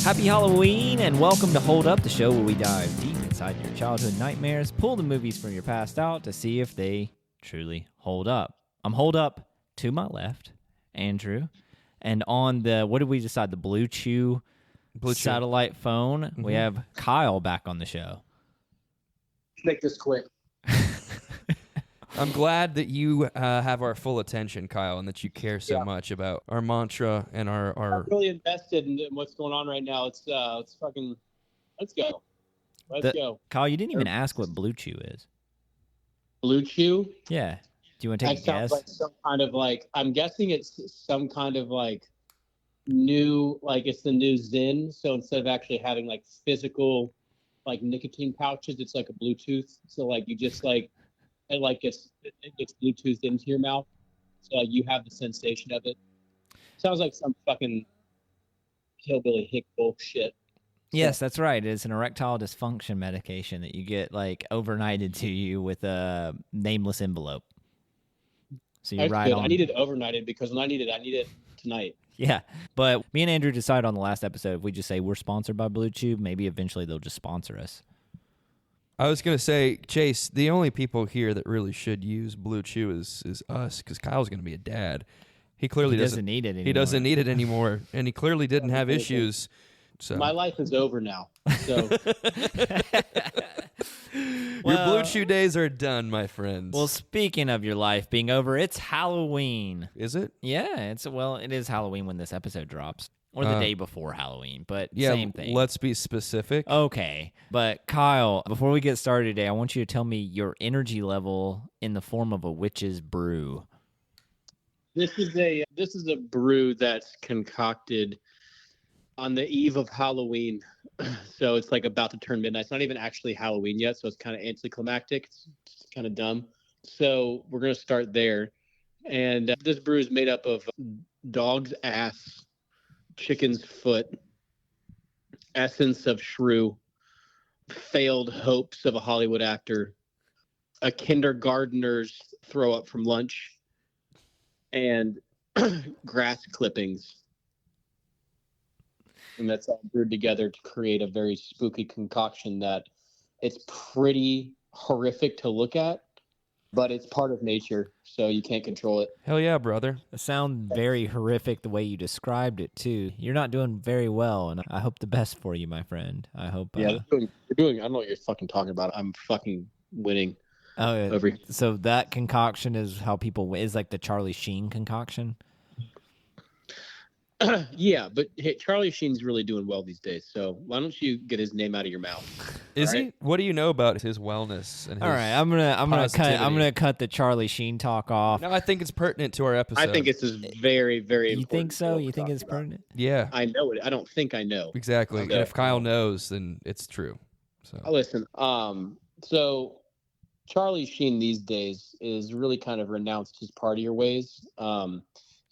Happy Halloween and welcome to Hold Up, the show where we dive deep inside your childhood nightmares, pull the movies from your past out to see if they truly hold up. I'm holed up to my left, Andrew, and on the, what did we decide, the Blue Chew satellite phone, we have Kyle back on the show. Make this quick. I'm glad that you have our full attention, Kyle, and that you care so much about our mantra and our... I'm really invested in what's going on right now. Let's go. Let's go. Kyle, you didn't even ask what Blue Chew is. Blue Chew? Yeah. Do you want to take a guess? Like some kind of I'm guessing it's some kind of new, it's the new Zyn. So instead of actually having physical nicotine pouches, it's like a Bluetooth. So you just it gets Bluetoothed into your mouth, so you have the sensation of it. Sounds like some fucking hillbilly hick bullshit. Yes, that's right. It's an erectile dysfunction medication that you get overnighted to you with a nameless envelope. So you ride on. I need it overnighted because when I need it tonight. Yeah, but me and Andrew decided on the last episode if we just say we're sponsored by Blue Chew, maybe eventually they'll just sponsor us. I was going to say, Chase, the only people here that really should use Blue Chew is us, because Kyle's going to be a dad. He clearly doesn't need it anymore. He doesn't need it anymore, and he clearly didn't have issues. So my life is over now. So your Blue Chew days are done, my friends. Well, speaking of your life being over, it's Halloween. Is it? Yeah, it is Halloween when this episode drops. Or the day before Halloween, but same thing. Let's be specific. Okay. But Kyle, before we get started today, I want you to tell me your energy level in the form of a witch's brew. This is a brew that's concocted on the eve of Halloween. So it's about to turn midnight. It's not even actually Halloween yet, so it's kind of anticlimactic. It's kind of dumb. So we're going to start there. And this brew is made up of dog's ass, chicken's foot, essence of shrew, failed hopes of a Hollywood actor, a kindergartner's throw up from lunch, and grass clippings. And that's all brewed together to create a very spooky concoction that it's pretty horrific to look at, but it's part of nature, so you can't control it. Hell yeah, brother. It sounds very horrific the way you described it, too. You're not doing very well, and I hope the best for you, my friend. I hope... Yeah, you're doing... I don't know what you're fucking talking about. I'm fucking winning. Oh, so that concoction is how people... is like the Charlie Sheen concoction? Yeah, but hey, Charlie Sheen's really doing well these days, so why don't you get his name out of your mouth? Is he? What do you know about his wellness and his All right, I'm gonna cut the Charlie Sheen talk off. No, I think it's pertinent to our episode. I think it's very, very important. You think so? You think it's pertinent? Yeah. I know it. I don't think I know. Exactly. Okay. And if Kyle knows, then it's true. So listen, so Charlie Sheen these days is really kind of renounced his partier ways.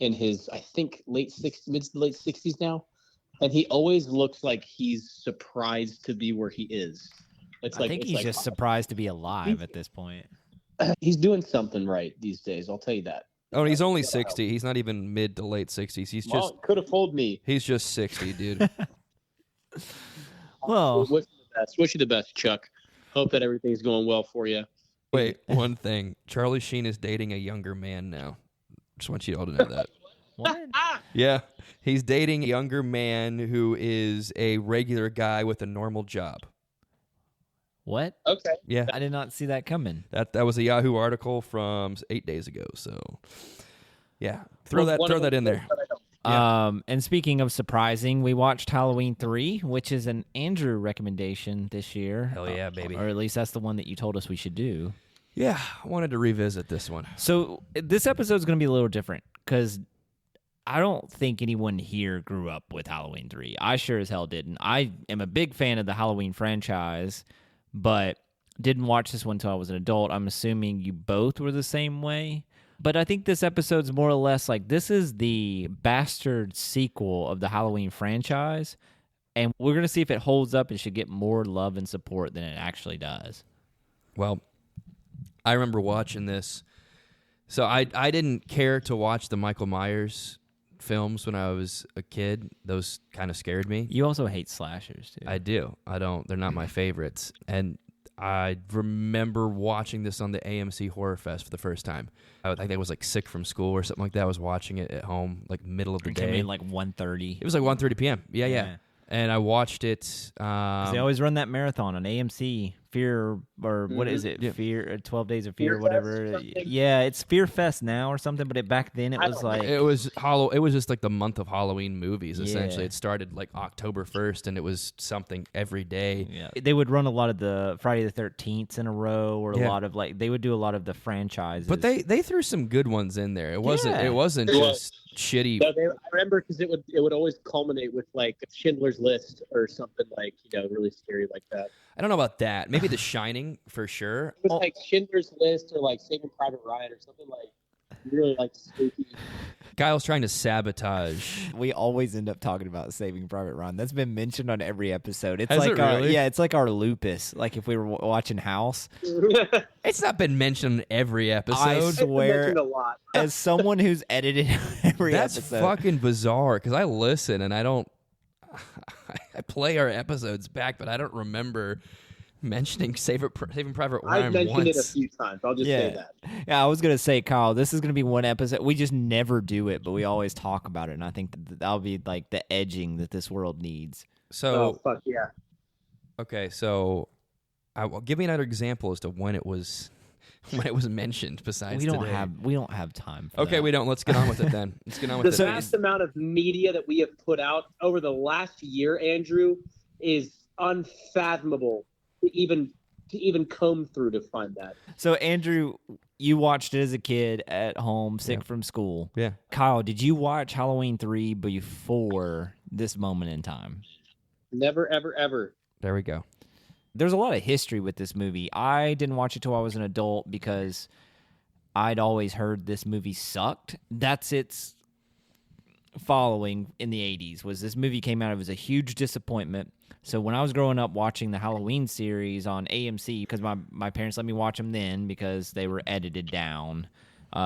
In his, I think, mid to late 60s now. And he always looks like he's surprised to be where he is. I think he's just surprised to be alive at this point. He's doing something right these days, I'll tell you that. Oh, and he's only 60. He's not even mid to late 60s. He's just... could have fooled me. He's just 60, dude. Well... Wish you the best, Chuck. Hope that everything's going well for you. Wait, one thing. Charlie Sheen is dating a younger man now. Just want you all to know that. What? Yeah. He's dating a younger man who is a regular guy with a normal job. What? Okay. Yeah. I did not see that coming. That was a Yahoo article from 8 days ago. So, yeah. Throw that in there. Yeah. And speaking of surprising, we watched Halloween 3, which is an Andrew recommendation this year. Hell yeah, baby. Or at least that's the one that you told us we should do. Yeah, I wanted to revisit this one. So this episode is going to be a little different because I don't think anyone here grew up with Halloween 3. I sure as hell didn't. I am a big fan of the Halloween franchise, but didn't watch this one until I was an adult. I'm assuming you both were the same way. But I think this episode's more or less like this is the bastard sequel of the Halloween franchise, and we're going to see if it holds up and should get more love and support than it actually does. Well, I remember watching this. So I didn't care to watch the Michael Myers films when I was a kid. Those kind of scared me. You also hate slashers, too. I do. I don't. They're not my favorites. And I remember watching this on the AMC Horror Fest for the first time. I think I was like sick from school or something like that. I was watching it at home, like middle of the It day. came in like 1:30. It was like 1:30 p.m. Yeah. And I watched it. They always run that marathon on AMC. Fear, or what is it? Yeah. Fear, 12 Days of Fear, Fear whatever. Fest, Yeah, it's Fear Fest now or something. But back then it was like It was It was just like the month of Halloween movies. Essentially, Yeah. it started like October 1st, and it was something every day. yeah. They would run a lot of the Friday the 13th in a row, or a Yeah. lot of they would do a lot of the franchises. But they threw some good ones in there. It wasn't Yeah. it wasn't It was. just shitty. No, I remember because it would always culminate with like Schindler's List or something like really scary like that. I don't know about that. Maybe The Shining for sure. It was like Schindler's List or like Saving Private Ryan or something like really like spooky. Kyle's trying to sabotage. We always end up talking about Saving Private Ryan. That's been mentioned on every episode. It's Has like it really? it's like our lupus. Like if we were watching House. It's not been mentioned in every episode. I swear, mentioned a lot. as someone who's edited every That's episode, fucking bizarre because I listen and I don't. I play our episodes back, but I don't remember mentioning Saving Private Ryan I've mentioned once. it a few times. I'll just say that. Yeah, I was gonna say, Kyle, this is gonna be one episode. We just never do it, but we always talk about it, and I think that'll be like the edging that this world needs. So Oh fuck yeah! okay, so give me another example as to when it was mentioned. Besides, We don't today. have time. For Okay, that. we don't. Let's get on with it then. Let's get on The with it. vast amount of media that we have put out over the last year, Andrew, is unfathomable to even comb through to find that. So, Andrew, you watched it as a kid at home, sick Yeah. from school. Yeah. Kyle, did you watch Halloween 3 before this moment in time? Never, ever, ever. There we go. There's a lot of history with this movie. I didn't watch it till I was an adult because I'd always heard this movie sucked. That's its following in the 80s, was this movie came out. It was a huge disappointment. So when I was growing up watching the Halloween series on AMC, because my parents let me watch them then because they were edited down,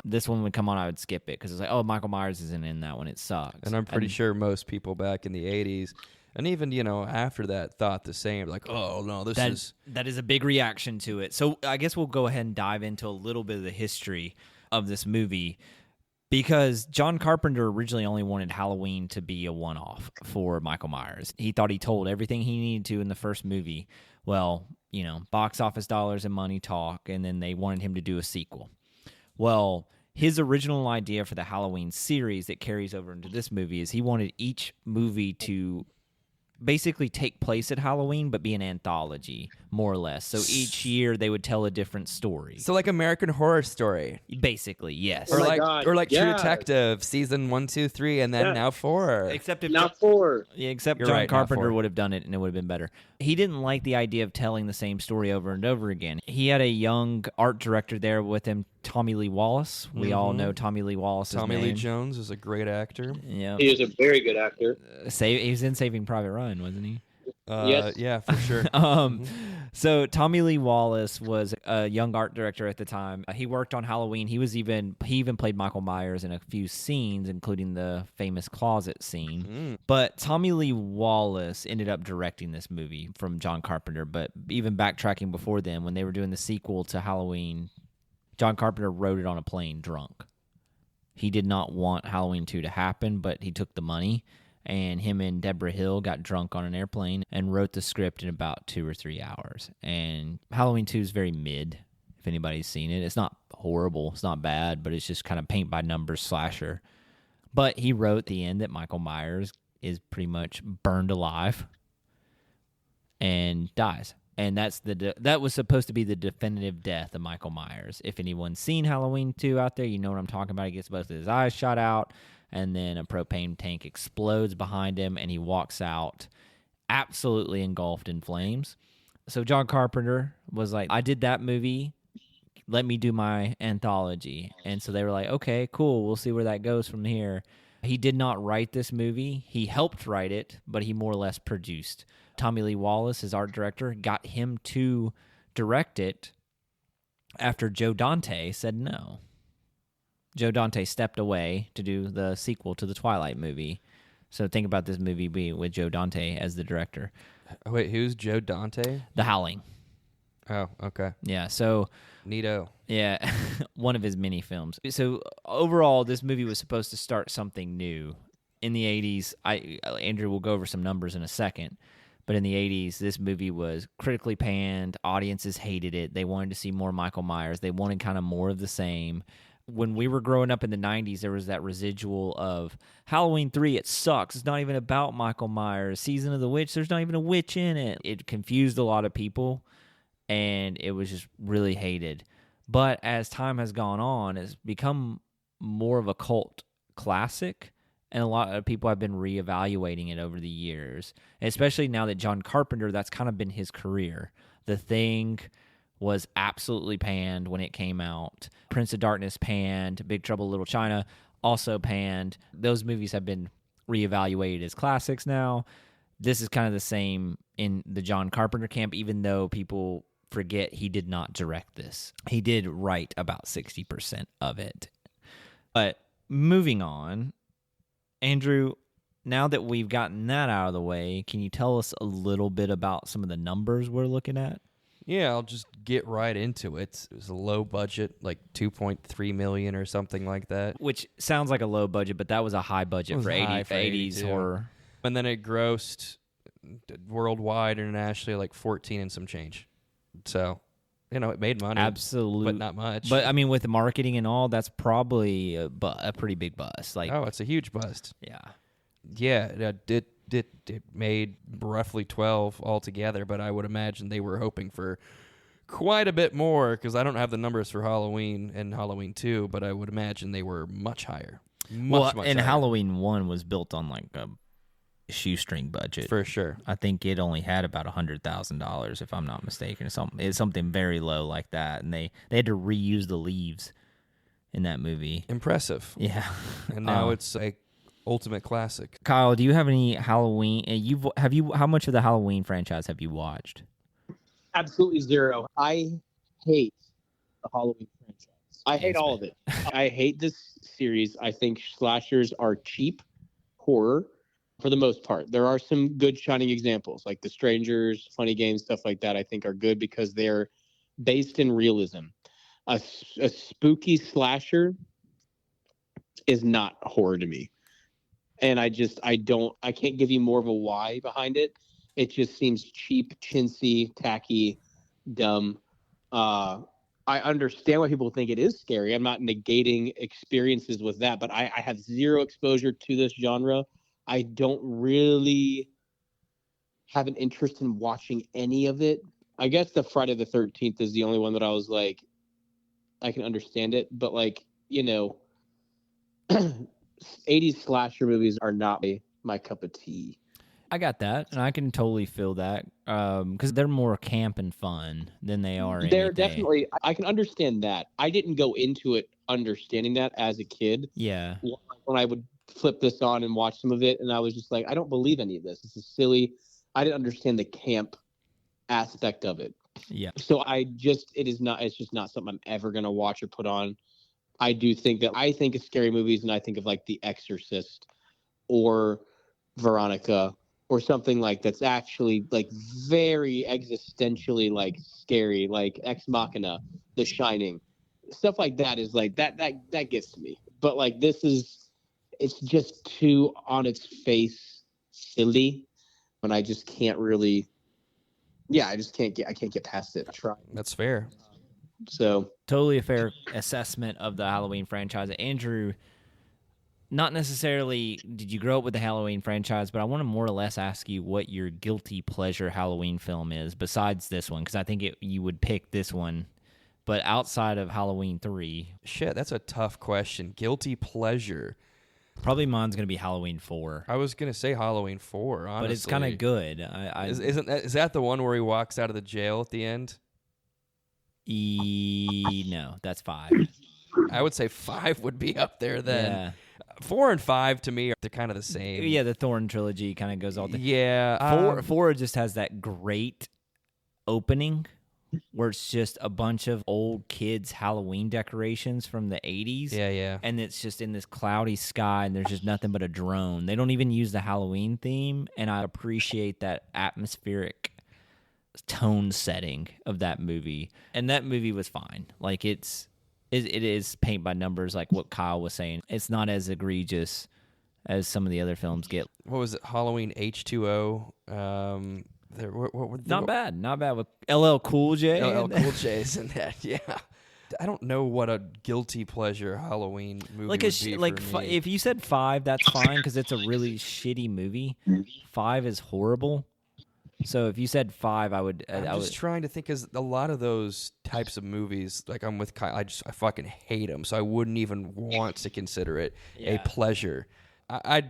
this one would come on, I would skip it because it's like, oh, Michael Myers isn't in that one. It sucks. And I'm pretty sure most people back in the 80s, and even, after that, thought the same. Like, oh, no, that is a big reaction to it. So I guess we'll go ahead and dive into a little bit of the history of this movie, because John Carpenter originally only wanted Halloween to be a one-off for Michael Myers. He thought he told everything he needed to in the first movie. Well, box office dollars and money talk, and then they wanted him to do a sequel. Well, his original idea for the Halloween series that carries over into this movie is he wanted each movie to basically take place at Halloween, but be an anthology, more or less. So each year they would tell a different story. So like American Horror Story, Basically, yes. Oh or my like God, True yeah. Detective season 1, 2, 3, and then Yeah. now 4. Except if Now 4. Yeah, except You're John right, not Carpenter 4. would have done it, and it would have been better. He didn't like the idea of telling the same story over and over again. He had a young art director there with him, Tommy Lee Wallace. We all know Tommy Lee Wallace's Tommy name. Lee Jones is a great actor. Yeah, He is a very good actor. he was in Saving Private Ryan, wasn't he? Yes. Yeah, for sure. So Tommy Lee Wallace was a young art director at the time. He worked on Halloween. He even played Michael Myers in a few scenes, including the famous closet scene. But Tommy Lee Wallace ended up directing this movie from John Carpenter. But even backtracking before then, when they were doing the sequel to Halloween, John Carpenter wrote it on a plane drunk. He did not want Halloween 2 to happen, but he took the money. And him and Deborah Hill got drunk on an airplane and wrote the script in about 2 or 3 hours. And Halloween 2 is very mid, if anybody's seen it. It's not horrible. It's not bad, but it's just kind of paint-by-numbers slasher. But he wrote at the end that Michael Myers is pretty much burned alive and dies. And that was supposed to be the definitive death of Michael Myers. If anyone's seen Halloween 2 out there, you know what I'm talking about. He gets both of his eyes shot out, and then a propane tank explodes behind him, and he walks out absolutely engulfed in flames. So John Carpenter was like, I did that movie. Let me do my anthology. And so they were like, okay, cool. We'll see where that goes from here. He did not write this movie. He helped write it, but he more or less produced. Tommy Lee Wallace, his art director, got him to direct it after Joe Dante said no. Joe Dante stepped away to do the sequel to the Twilight movie. So think about this movie being with Joe Dante as the director. Wait, who's Joe Dante? The Howling. Oh, okay. Yeah, so... Neato. Yeah, one of his many films. So overall, this movie was supposed to start something new. In the 80s, Andrew will go over some numbers in a second, but in the 80s, this movie was critically panned. Audiences hated it. They wanted to see more Michael Myers. They wanted kind of more of the same. When we were growing up in the 90s, there was that residual of Halloween 3, it sucks. It's not even about Michael Myers. Season of the Witch, there's not even a witch in it. It confused a lot of people, and it was just really hated. But as time has gone on, it's become more of a cult classic, and a lot of people have been reevaluating it over the years, especially now that John Carpenter, that's kind of been his career. The Thing was absolutely panned when it came out. Prince of Darkness panned. Big Trouble in Little China also panned. Those movies have been reevaluated as classics now. This is kind of the same in the John Carpenter camp, even though people forget he did not direct this. He did write about 60% of it. But moving on, Andrew, now that we've gotten that out of the way, can you tell us a little bit about some of the numbers we're looking at? Yeah, I'll just get right into it. It was a low budget, like $2.3 million or something like that. Which sounds like a low budget, but that was a high budget for 80s horror. And then it grossed worldwide, internationally, like 14 and some change. So, it made money. Absolutely. But not much. But, I mean, with the marketing and all, that's probably a pretty big bust. It's a huge bust. Yeah. Yeah, it made roughly 12 altogether, but I would imagine they were hoping for quite a bit more, because I don't have the numbers for Halloween and Halloween 2, but I would imagine they were much higher. Much higher. Halloween 1 was built on like a shoestring budget. For sure. I think it only had about $100,000, if I'm not mistaken. It's something very low like that, and they had to reuse the leaves in that movie. Impressive. Yeah. And now it's a ultimate classic. Kyle, do you have any Halloween? How much of the Halloween franchise have you watched? Absolutely zero. I hate the Halloween franchise. I hate all of it. I hate this series. I think slashers are cheap horror for the most part. There are some good shining examples, like The Strangers, Funny Games, stuff like that, I think are good because they're based in realism. A spooky slasher is not horror to me. And I can't give you more of a why behind it. It just seems cheap, chintzy, tacky, dumb. I understand why people think it is scary. I'm not negating experiences with that, but I have zero exposure to this genre. I don't really have an interest in watching any of it. I guess the Friday the 13th is the only one that I was like, I can understand it, but 80s slasher movies are not my cup of tea. I got that, and I can totally feel that because they're more camp and fun than they are. They're definitely. I can understand that. I didn't go into it understanding that as a kid. Yeah. When I would flip this on and watch some of it, and I was just like, I don't believe any of this. This is silly. I didn't understand the camp aspect of it. Yeah. So it's just not something I'm ever gonna watch or put on. I think of scary movies and I think of like The Exorcist or Veronica or something like that's actually like very existentially like scary, like Ex Machina, The Shining, stuff like that is like that gets to me. But like it's just too on its face silly, and I just can't really. Yeah, I can't get past it. I try. That's fair. So totally a fair assessment of the Halloween franchise. Andrew, not necessarily did you grow up with the Halloween franchise, but I want to more or less ask you what your guilty pleasure Halloween film is besides this one, because I think you would pick this one. But outside of Halloween 3... Shit, that's a tough question. Guilty pleasure. Probably mine's going to be Halloween 4. I was going to say Halloween 4, honestly. But it's kind of good. Is that the one where he walks out of the jail at the end? No, that's 5. I would say 5 would be up there then. Yeah. 4 and 5 to me, they're kind of the same. Yeah, the Thorn trilogy kind of goes all the... Yeah. 4 just has that great opening where it's just a bunch of old kids' Halloween decorations from the 80s. Yeah. And it's just in this cloudy sky, and there's just nothing but a drone. They don't even use the Halloween theme, and I appreciate that atmospheric tone setting of that movie. And that movie was fine. Like, it is paint by numbers, like what Kyle was saying. It's not as egregious as some of the other films get. What was it? Halloween H2O. Not bad with LL Cool J. LL Cool J's in that. Yeah. I don't know what a guilty pleasure Halloween movie would be for me. If you said 5, that's fine because it's a really shitty movie. 5 is horrible. So if you said 5, I would. I'm just trying to think, because a lot of those types of movies, like I'm with Kyle, I fucking hate them. So I wouldn't even want to consider it a pleasure.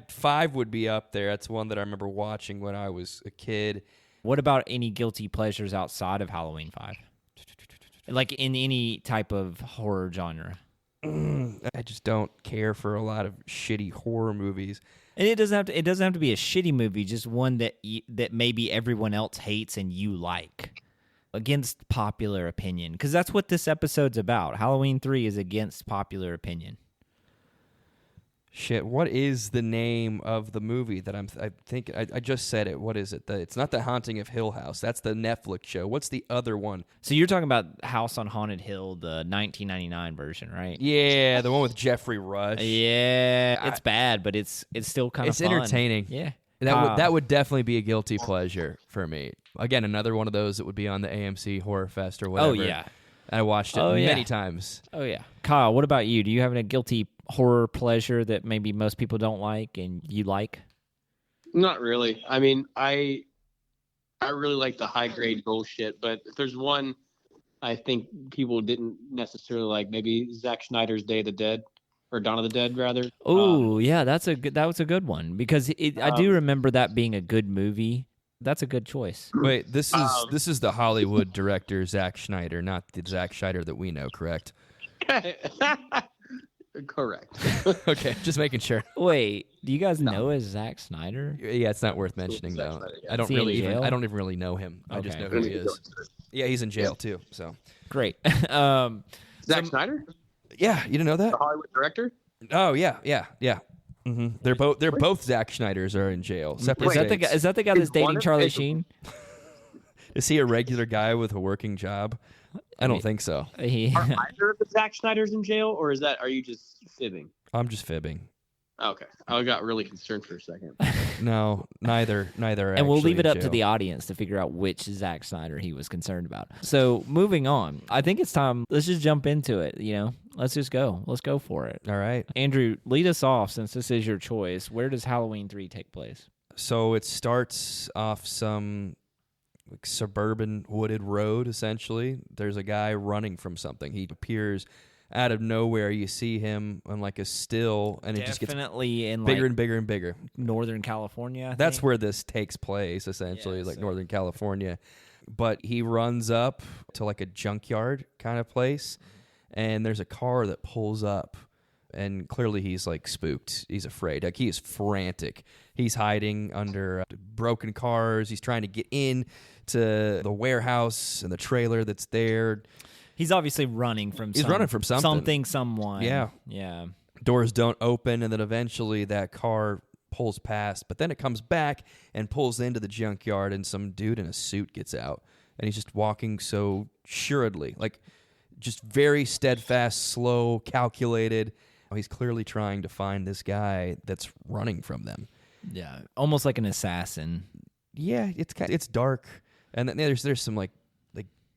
5 would be up there. That's one that I remember watching when I was a kid. What about any guilty pleasures outside of Halloween 5? Like in any type of horror genre? I just don't care for a lot of shitty horror movies. And it doesn't have to be a shitty movie, just one that maybe everyone else hates and you like. Against popular opinion, because that's what this episode's about. Halloween 3 is against popular opinion. Shit, what is the name of the movie that I just said it. What is it? It's not The Haunting of Hill House. That's the Netflix show. What's the other one? So you're talking about House on Haunted Hill, the 1999 version, right? Yeah, the one with Jeffrey Rush. Yeah, it's bad, but it's still kind of fun. It's entertaining. Yeah. That would definitely be a guilty pleasure for me. Again, another one of those that would be on the AMC Horror Fest or whatever. Oh, yeah. I watched it many times. Oh, yeah. Kyle, what about you? Do you have a guilty horror pleasure that maybe most people don't like and you like? Not really. I mean, I really like the high grade bullshit, but if there's one I think people didn't necessarily like, maybe Zack Snyder's Day of the Dead, or Dawn of the Dead rather. Oh, yeah, that was a good one, because I do remember that being a good movie. That's a good choice. Wait, this is the Hollywood director Zack Snyder, not the Zack Snyder that we know, correct? Correct. Okay, just making sure. Wait, do you guys know as Zack Snyder? Yeah, it's not worth mentioning though. Snyder, yeah. I don't even really know him. Okay. I just know who he is. Yeah, he's in jail too. So great. Zack Snyder? Yeah, you didn't know that? The Hollywood director? Oh yeah. Mm-hmm. They're both Zack Schneiders are in jail. Separate states. Is that the guy that's dating Charlie Sheen? Is he a regular guy with a working job? I don't think so. Are either of the Zack Schneiders in jail, or are you just fibbing? I'm just fibbing. Okay, I got really concerned for a second. No, neither. And we'll leave it up to the audience to figure out which Zack Snyder he was concerned about. So moving on, I think it's time. Let's just jump into it. Let's just go. Let's go for it. All right, Andrew, lead us off since this is your choice. Where does Halloween 3 take place? So it starts off some suburban wooded road. Essentially, there's a guy running from something. He appears out of nowhere. You see him on like a still, and it just gets in bigger and bigger and bigger. Northern California. That's where this takes place, essentially, Northern California. But he runs up to like a junkyard kind of place, and there's a car that pulls up, and clearly he's like spooked. He's afraid. Like, he is frantic. He's hiding under broken cars. He's trying to get in to the warehouse and the trailer that's there. He's obviously running from something, someone. Yeah. Doors don't open, and then eventually that car pulls past, but then it comes back and pulls into the junkyard, and some dude in a suit gets out, and he's just walking so assuredly, like just very steadfast, slow, calculated. He's clearly trying to find this guy that's running from them. Yeah, almost like an assassin. Yeah, it's dark, and then there's some like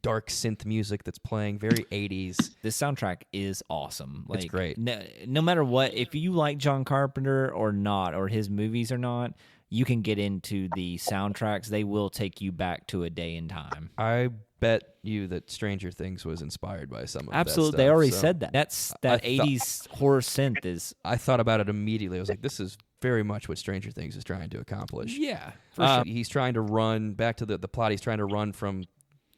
dark synth music that's playing, very 80s. This soundtrack is awesome. It's great. No matter what, if you like John Carpenter or not, or his movies or not, you can get into the soundtracks. They will take you back to a day in time. I bet you that Stranger Things was inspired by some of that Absolutely. stuff. They already said that. That 80s horror synth is... I thought about it immediately. I was like, this is very much what Stranger Things is trying to accomplish. Yeah, for sure. He's trying to run, back to the plot, he's trying to run from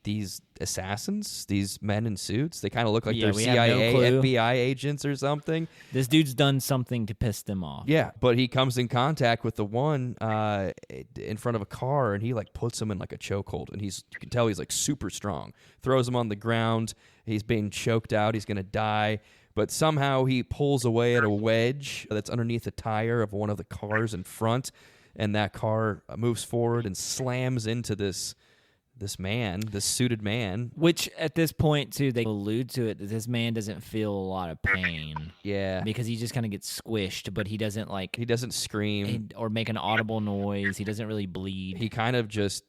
these assassins, these men in suits. They kind of look like they're we have no CIA, clue. FBI agents or something. This dude's done something to piss them off. Yeah, but he comes in contact with the one in front of a car, and he like puts him in like a chokehold, and you can tell he's like super strong. Throws him on the ground. He's being choked out. He's gonna die. But somehow he pulls away at a wedge that's underneath the tire of one of the cars in front, and that car moves forward and slams into this suited man. Which at this point, too, they allude to it that this man doesn't feel a lot of pain. Yeah. Because he just kind of gets squished, but he doesn't He doesn't scream. or make an audible noise. He doesn't really bleed. He kind of just,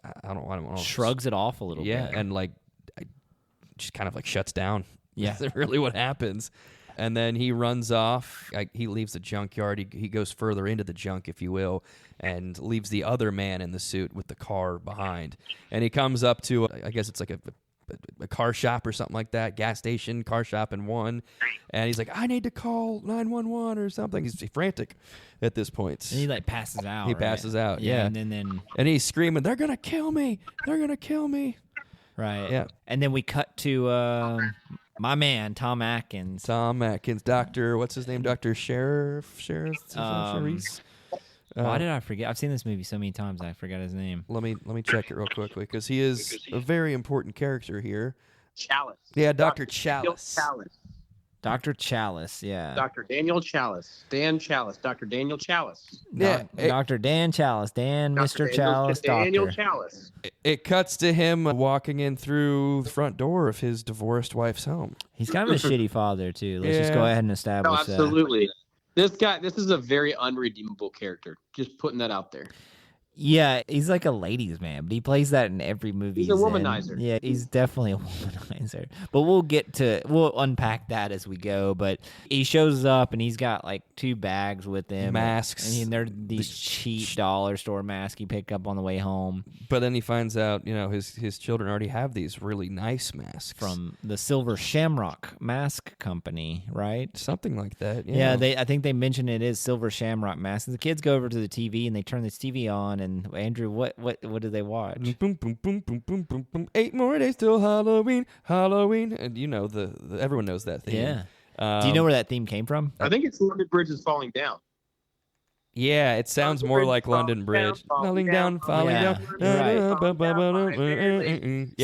I don't know. Shrugs it off a little bit. Yeah, and just kind of like shuts down. Yeah. That's really what happens. And then he runs off. He leaves the junkyard. He goes further into the junk, if you will, and leaves the other man in the suit with the car behind. And he comes up to, I guess it's like a car shop or something like that, gas station, car shop in one. And he's like, I need to call 911 or something. He's frantic at this point. And he like passes out. He right? passes out, yeah. And then And he's screaming, they're going to kill me. They're going to kill me. right. Yeah. And then we cut to my man, Tom Atkins. Tom Atkins, Dr. What's his name? Dr. Sheriff? Sheriff? Why did I forget? I've seen this movie so many times I forgot his name. Let me check it real quickly because he is a very important character here. Challis. Yeah, Dr. Challis. Dr. Challis, yeah. Dr. Daniel Challis. Dan Challis. Dr. Daniel Challis. Yeah, Dr. Dan Challis. Mr. Challis, Daniel doctor. Challis. It cuts to him walking in through the front door of his divorced wife's home. He's kind of a shitty father, too. Let's just go ahead and establish No, absolutely. This is a very unredeemable character. Just putting that out there. Yeah, he's like a ladies' man, but he plays that in every movie. He's a womanizer. Yeah, he's definitely a womanizer. But we'll unpack that as we go. But he shows up and he's got like 2 bags with him, Masks. and they're these cheap dollar store masks he picked up on the way home. But then he finds out, his children already have these really nice masks From the Silver Shamrock Mask Company, right? something like that. Yeah, I think they mentioned it is Silver Shamrock Mask. And the kids go over to the TV and they turn this TV on. And Andrew, what do they watch? Boom, boom, boom, boom, boom, boom, boom. 8 more days till Halloween, and the everyone knows that theme. Yeah. Do you know where that theme came from? I think it's London Bridge is falling down. Yeah, it sounds more like London Bridge. Falling down, falling Yeah, down. right. Yeah,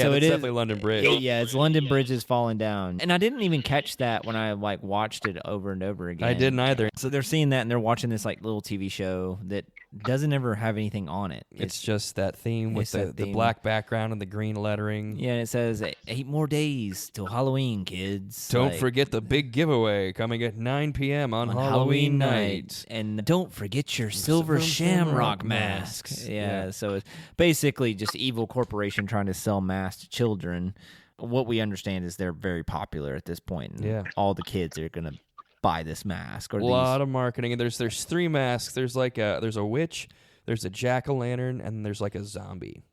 So that's it is- definitely London Bridge. Yeah, it's London Bridge is falling down. And I didn't even catch that when I watched it over and over again. I didn't either. So they're seeing that and they're watching this little TV show that doesn't ever have anything on it. It's just that theme with it's that the theme. black background and the green lettering. Yeah, and it says 8 more days till Halloween, kids. Don't forget the big giveaway coming at 9 p.m. on Halloween night. And don't forget your Silver Shamrock masks. Yeah, so it's basically just evil corporation trying to sell masks to children. What we understand is they're very popular at this point. And Yeah. all the kids are going to buy this mask. Or A lot of marketing. And there's 3 masks. There's there's a witch, there's a jack-o'-lantern, and there's like a zombie.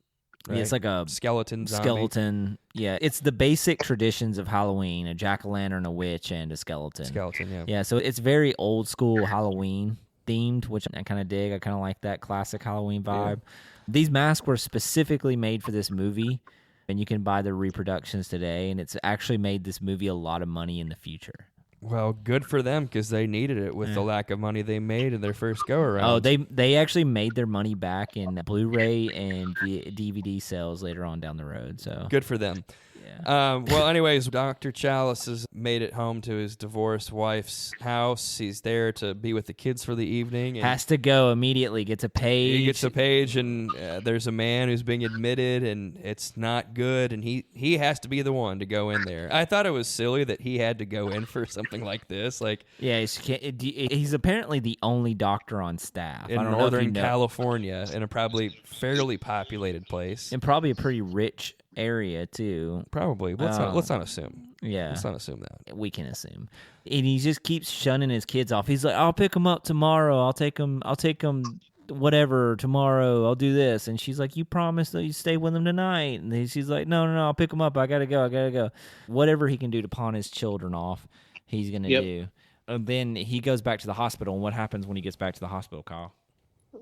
Right? Yeah, it's like a skeleton zombie. skeleton. Yeah, it's the basic traditions of Halloween: a jack-o'-lantern, a witch, and a skeleton. Yeah. Yeah, so it's very old school Halloween themed, which I kind of dig. I kind of like that classic Halloween vibe. These masks were specifically made for this movie, and you can buy the reproductions today, and it's actually made this movie a lot of money in the future. Well, good for them because they needed it with the lack of money they made in their first go around. Oh, they actually made their money back in Blu-ray and DVD sales later on down the road. So good for them. Yeah. Well, anyways, Dr. Challis has made it home to his divorced wife's house. He's there to be with the kids for the evening. And has to go immediately. Gets a page. he gets a page, and there's a man who's being admitted, and it's not good, and he has to be the one to go in there. I thought it was silly that he had to go in for something like this. Like, yeah, he's apparently the only doctor on staff in I don't know if Northern you know. California, in a probably fairly populated place. And probably a pretty rich area too. Probably. Let's not assume. Yeah, Let's not assume that. we can assume. And he just keeps shunning his kids off. He's like, "I'll pick them up tomorrow. I'll take them. Whatever tomorrow. I'll do this." And she's like, "You promised that you stay with them tonight." And she's like, "No. I'll pick them up. I gotta go. Whatever he can do to pawn his children off, he's gonna do." And then he goes back to the hospital. And what happens when he gets back to the hospital, Kyle?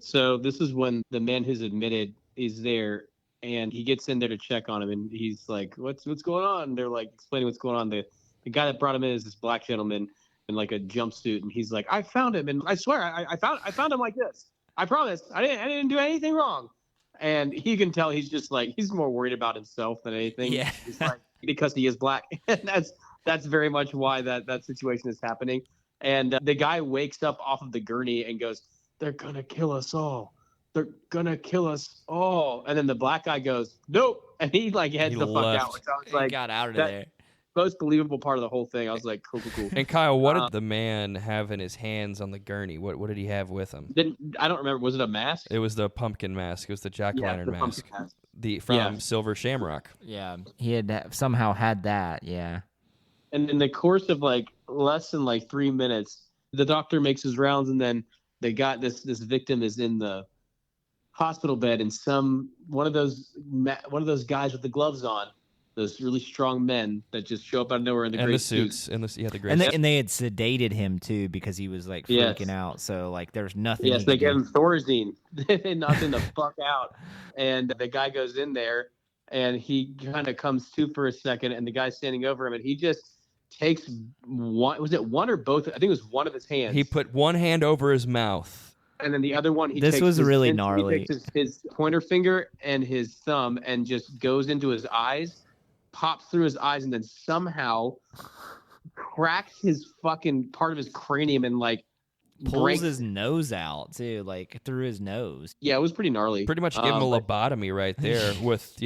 So this is when the man who's admitted is there, and he gets in there to check on him, and he's like, what's going on? And they're like explaining what's going on. The guy that brought him in is this black gentleman in like a jumpsuit, and he's like, I found him, and I swear I found him like this. I promise. I didn't do anything wrong. And he can tell he's just like, he's more worried about himself than anything. Yeah. He's like, because he is black. And that's very much why that situation is happening. And the guy wakes up off of the gurney and goes, they're going to kill us all. They're going to kill us all. And then the black guy goes, nope. And he like heads the fuck out. Which I was like, he got out of there. Most believable part of the whole thing. I was like, cool. And Kyle, what did the man have in his hands on the gurney? What did he have with him? I don't remember. Was it a mask? It was the pumpkin mask. It was the jack-o'-lantern mask. From Silver Shamrock. Yeah, he had somehow had that. Yeah. And in the course of like less than like 3 minutes, the doctor makes his rounds, and then they got this victim is in the hospital bed, and one of those guys with the gloves on. Those really strong men that just show up out of nowhere in the gray suits. The gray suits. And they had sedated him too because he was like freaking out. So like there's nothing. Yes, they gave him Thorazine. They knocked him the fuck out. And the guy goes in there and he kind of comes to for a second, and the guy's standing over him, and he just takes one. Was it one or both? I think it was one of his hands. He put one hand over his mouth. And then the other one, this was really gnarly. He takes his pointer finger and his thumb and just goes into his eyes, pops through his eyes, and then somehow cracks his fucking part of his cranium and like pulls his nose out too, like through his nose. Yeah, it was pretty gnarly. Pretty much give him a lobotomy right there with,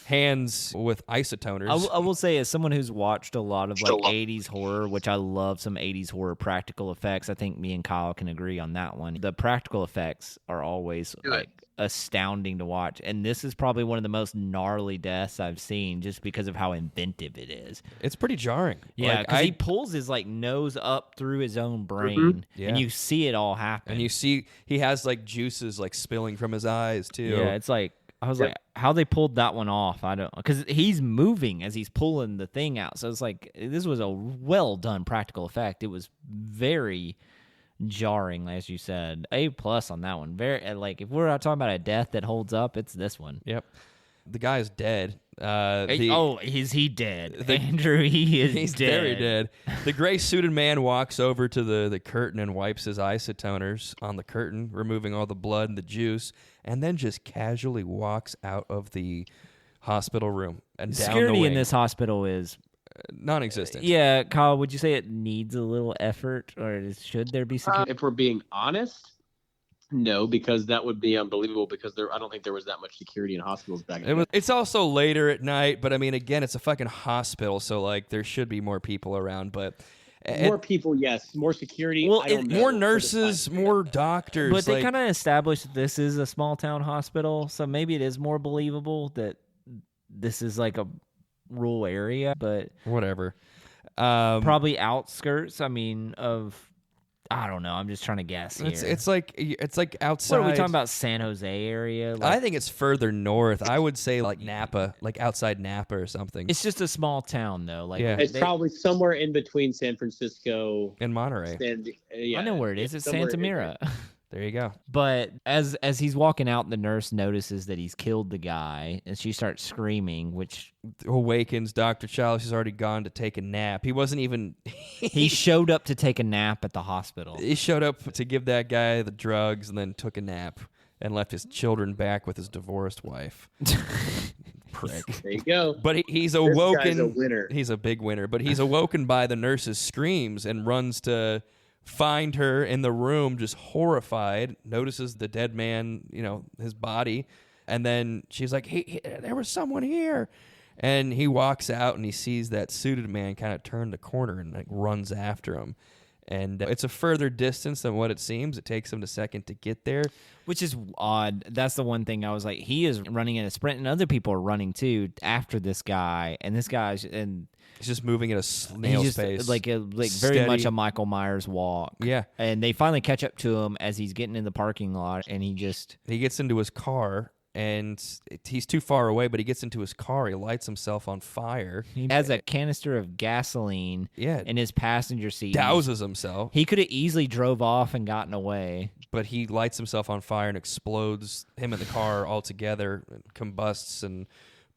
hands with isotoners. I will say, as someone who's watched a lot of like 80s horror, which I love some 80s horror practical effects, I think me and Kyle can agree on that one. The practical effects are always like astounding to watch, and this is probably one of the most gnarly deaths I've seen just because of how inventive it is. It's pretty jarring. Yeah, because he pulls his like nose up through his own brain, and you see it all happen. And you see he has like juices like spilling from his eyes too. Yeah, it's like, I was like, how they pulled that one off, I don't, because he's moving as he's pulling the thing out. So it's like, this was a well done practical effect. It was very jarring, as you said. A+ on that one. Very, like, if we're talking about a death that holds up, it's this one. Yep. The guy's dead. Is he dead? Andrew, he's dead. Very dead. The gray suited man walks over to the curtain and wipes his isotoners on the curtain, removing all the blood and the juice, and then just casually walks out of the hospital room and down the security wing. in this hospital is non-existent. Yeah, Kyle, would you say it needs a little effort, or should there be security? If we're being honest, no, because that would be unbelievable, because I don't think there was that much security in hospitals back then. It's also later at night, but I mean, again, it's a fucking hospital, so like there should be more people around, but more people, yes. More security. Well, more nurses, more doctors. But they kind of established that this is a small town hospital, so maybe it is more believable that this is like a rural area, but whatever. Probably outskirts. I mean, I don't know. I'm just trying to guess here. It's like outside. What are we talking about? San Jose area? I think it's further north. I would say like Napa, like outside Napa or something. It's just a small town though. Like it's probably somewhere in between San Francisco and Monterey. I know where it is. It's Santa Mira. There you go. But as he's walking out, the nurse notices that he's killed the guy, and she starts screaming, which awakens Dr. Challis. He's already gone to take a nap. He wasn't even... He showed up to take a nap at the hospital. He showed up to give that guy the drugs and then took a nap and left his children back with his divorced wife. Prick. There you go. But he's awoken... This guy's a winner. He's a big winner. But he's awoken by the nurse's screams and runs to... find her in the room, just horrified, notices the dead man, his body, and then she's like, hey, there was someone here. And he walks out and he sees that suited man kind of turn the corner and like runs after him. And it's a further distance than what it seems. It takes him a second to get there. Which is odd. That's the one thing I was like, he is running in a sprint, and other people are running too after this guy. And this guy's he's just moving at a snail's pace, like very much a Michael Myers walk. Yeah, and they finally catch up to him as he's getting in the parking lot, and he gets into his car and he's too far away, but he gets into his car. He lights himself on fire. He has a canister of gasoline in his passenger seat. Douses himself. He could have easily drove off and gotten away. But he lights himself on fire and explodes him and the car altogether, combusts, and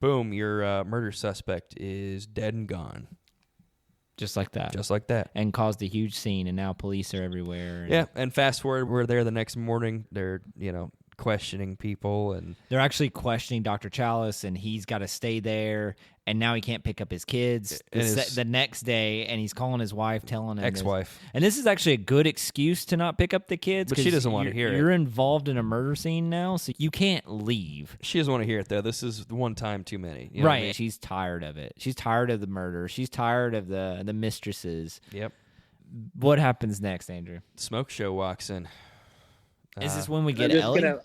boom, your murder suspect is dead and gone. Just like that. Just like that. And caused a huge scene, and now police are everywhere. Yeah, and fast forward, we're there the next morning. They're, questioning people, and they're actually questioning Dr. Challis, and he's got to stay there, and now he can't pick up his kids the next day, and he's calling his wife, telling him ex-wife. And this is actually a good excuse to not pick up the kids, but she doesn't want to hear it. You're involved in a murder scene now, so you can't leave. She doesn't want to hear it, though. This is one time too many. You know right. I mean? She's tired of it. She's tired of the murder. She's tired of the mistresses. Yep. What happens next, Andrew? Smoke show walks in. Is this when we get Ellie? I'm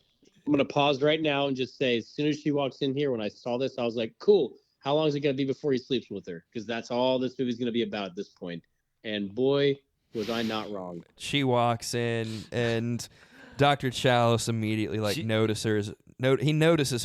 going to pause right now and just say, as soon as she walks in here, when I saw this, I was like, cool. How long is it going to be before he sleeps with her? Because that's all this movie's going to be about at this point. And boy, was I not wrong. She walks in, and Dr. Challis immediately notices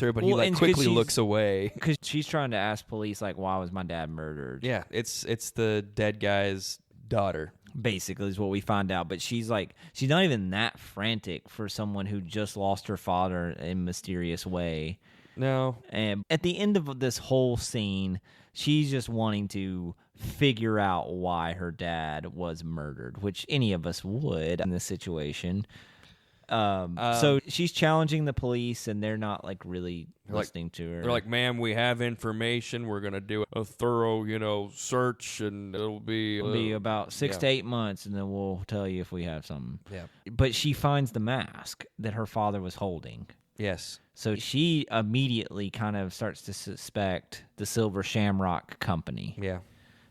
her, but he quickly looks away. Because she's trying to ask police, why was my dad murdered? Yeah, it's the dead guy's daughter. Basically is what we find out, but she's not even that frantic for someone who just lost her father in a mysterious way. No. And at the end of this whole scene, she's just wanting to figure out why her dad was murdered, which any of us would in this situation. So she's challenging the police, and they're not really listening to her. They're like, "Ma'am, we have information. We're gonna do a thorough, search, and it'll be about 6 to 8 months, and then we'll tell you if we have something." Yeah. But she finds the mask that her father was holding. Yes. So she immediately kind of starts to suspect the Silver Shamrock Company. Yeah.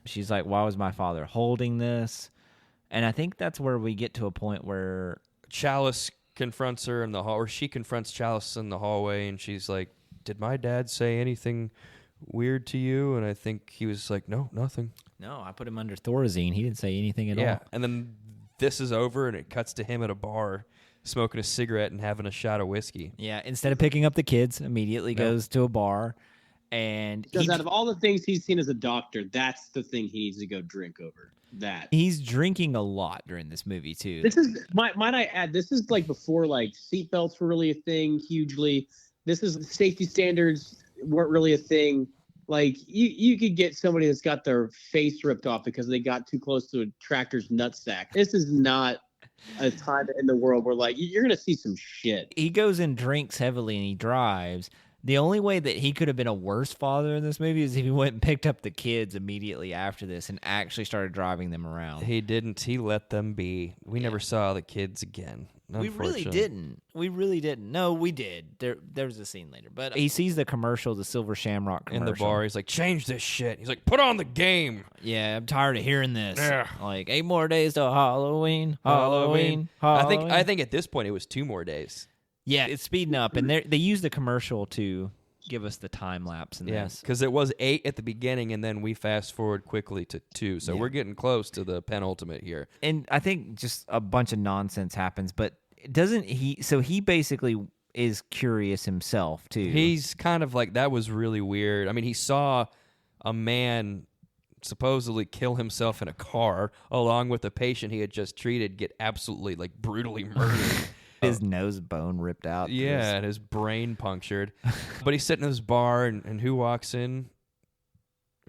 She's like, "Why was my father holding this?" And I think that's where we get to a point where Challis confronts her in the hall, or she confronts Challis in the hallway, and she's like, "Did my dad say anything weird to you?" And I think he was like, "No, nothing." No, I put him under Thorazine. He didn't say anything at all. Yeah, and then this is over, and it cuts to him at a bar, smoking a cigarette and having a shot of whiskey. Yeah, instead of picking up the kids, immediately goes to a bar. And because out of all the things he's seen as a doctor, that's the thing he needs to go drink over. That he's drinking a lot during this movie too. This is might I add, this is before seatbelts were really a thing hugely. This is safety standards weren't really a thing. You could get somebody that's got their face ripped off because they got too close to a tractor's nutsack. This is not a time in the world where you're gonna see some shit. He goes and drinks heavily and he drives. The only way that he could have been a worse father in this movie is if he went and picked up the kids immediately after this and actually started driving them around. He didn't. He let them be. We never saw the kids again. We really didn't. No, we did. There was a scene later. But he sees the commercial, the Silver Shamrock commercial. In the bar, he's like, "Change this shit." He's like, "Put on the game." Yeah, I'm tired of hearing this. Yeah. 8 more days till Halloween. Halloween. I think at this point it was 2 more days. Yeah, it's speeding up, and they use the commercial to give us the time lapse in this. Because it was 8 at the beginning, and then we fast forward quickly to 2, so we're getting close to the penultimate here. And I think just a bunch of nonsense happens, but doesn't he? So he basically is curious himself too. He's kind of like, that was really weird. I mean, he saw a man supposedly kill himself in a car, along with a patient he had just treated get absolutely brutally murdered. His nose bone ripped out. Yeah, and his brain punctured. But he's sitting in this bar, and who walks in?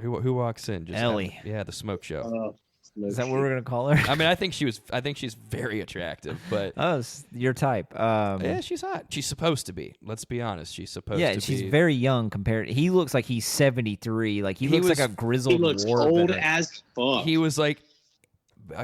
Who walks in? Just Ellie. The smoke show. Is that what we're gonna call her? I mean, I think she's very attractive, but it's your type. Yeah, she's hot. She's supposed to be. Let's be honest. She's supposed to be. Yeah, she's very young compared. He looks like he's 73. He looks like a grizzled war veteran. He looks old as fuck. He was I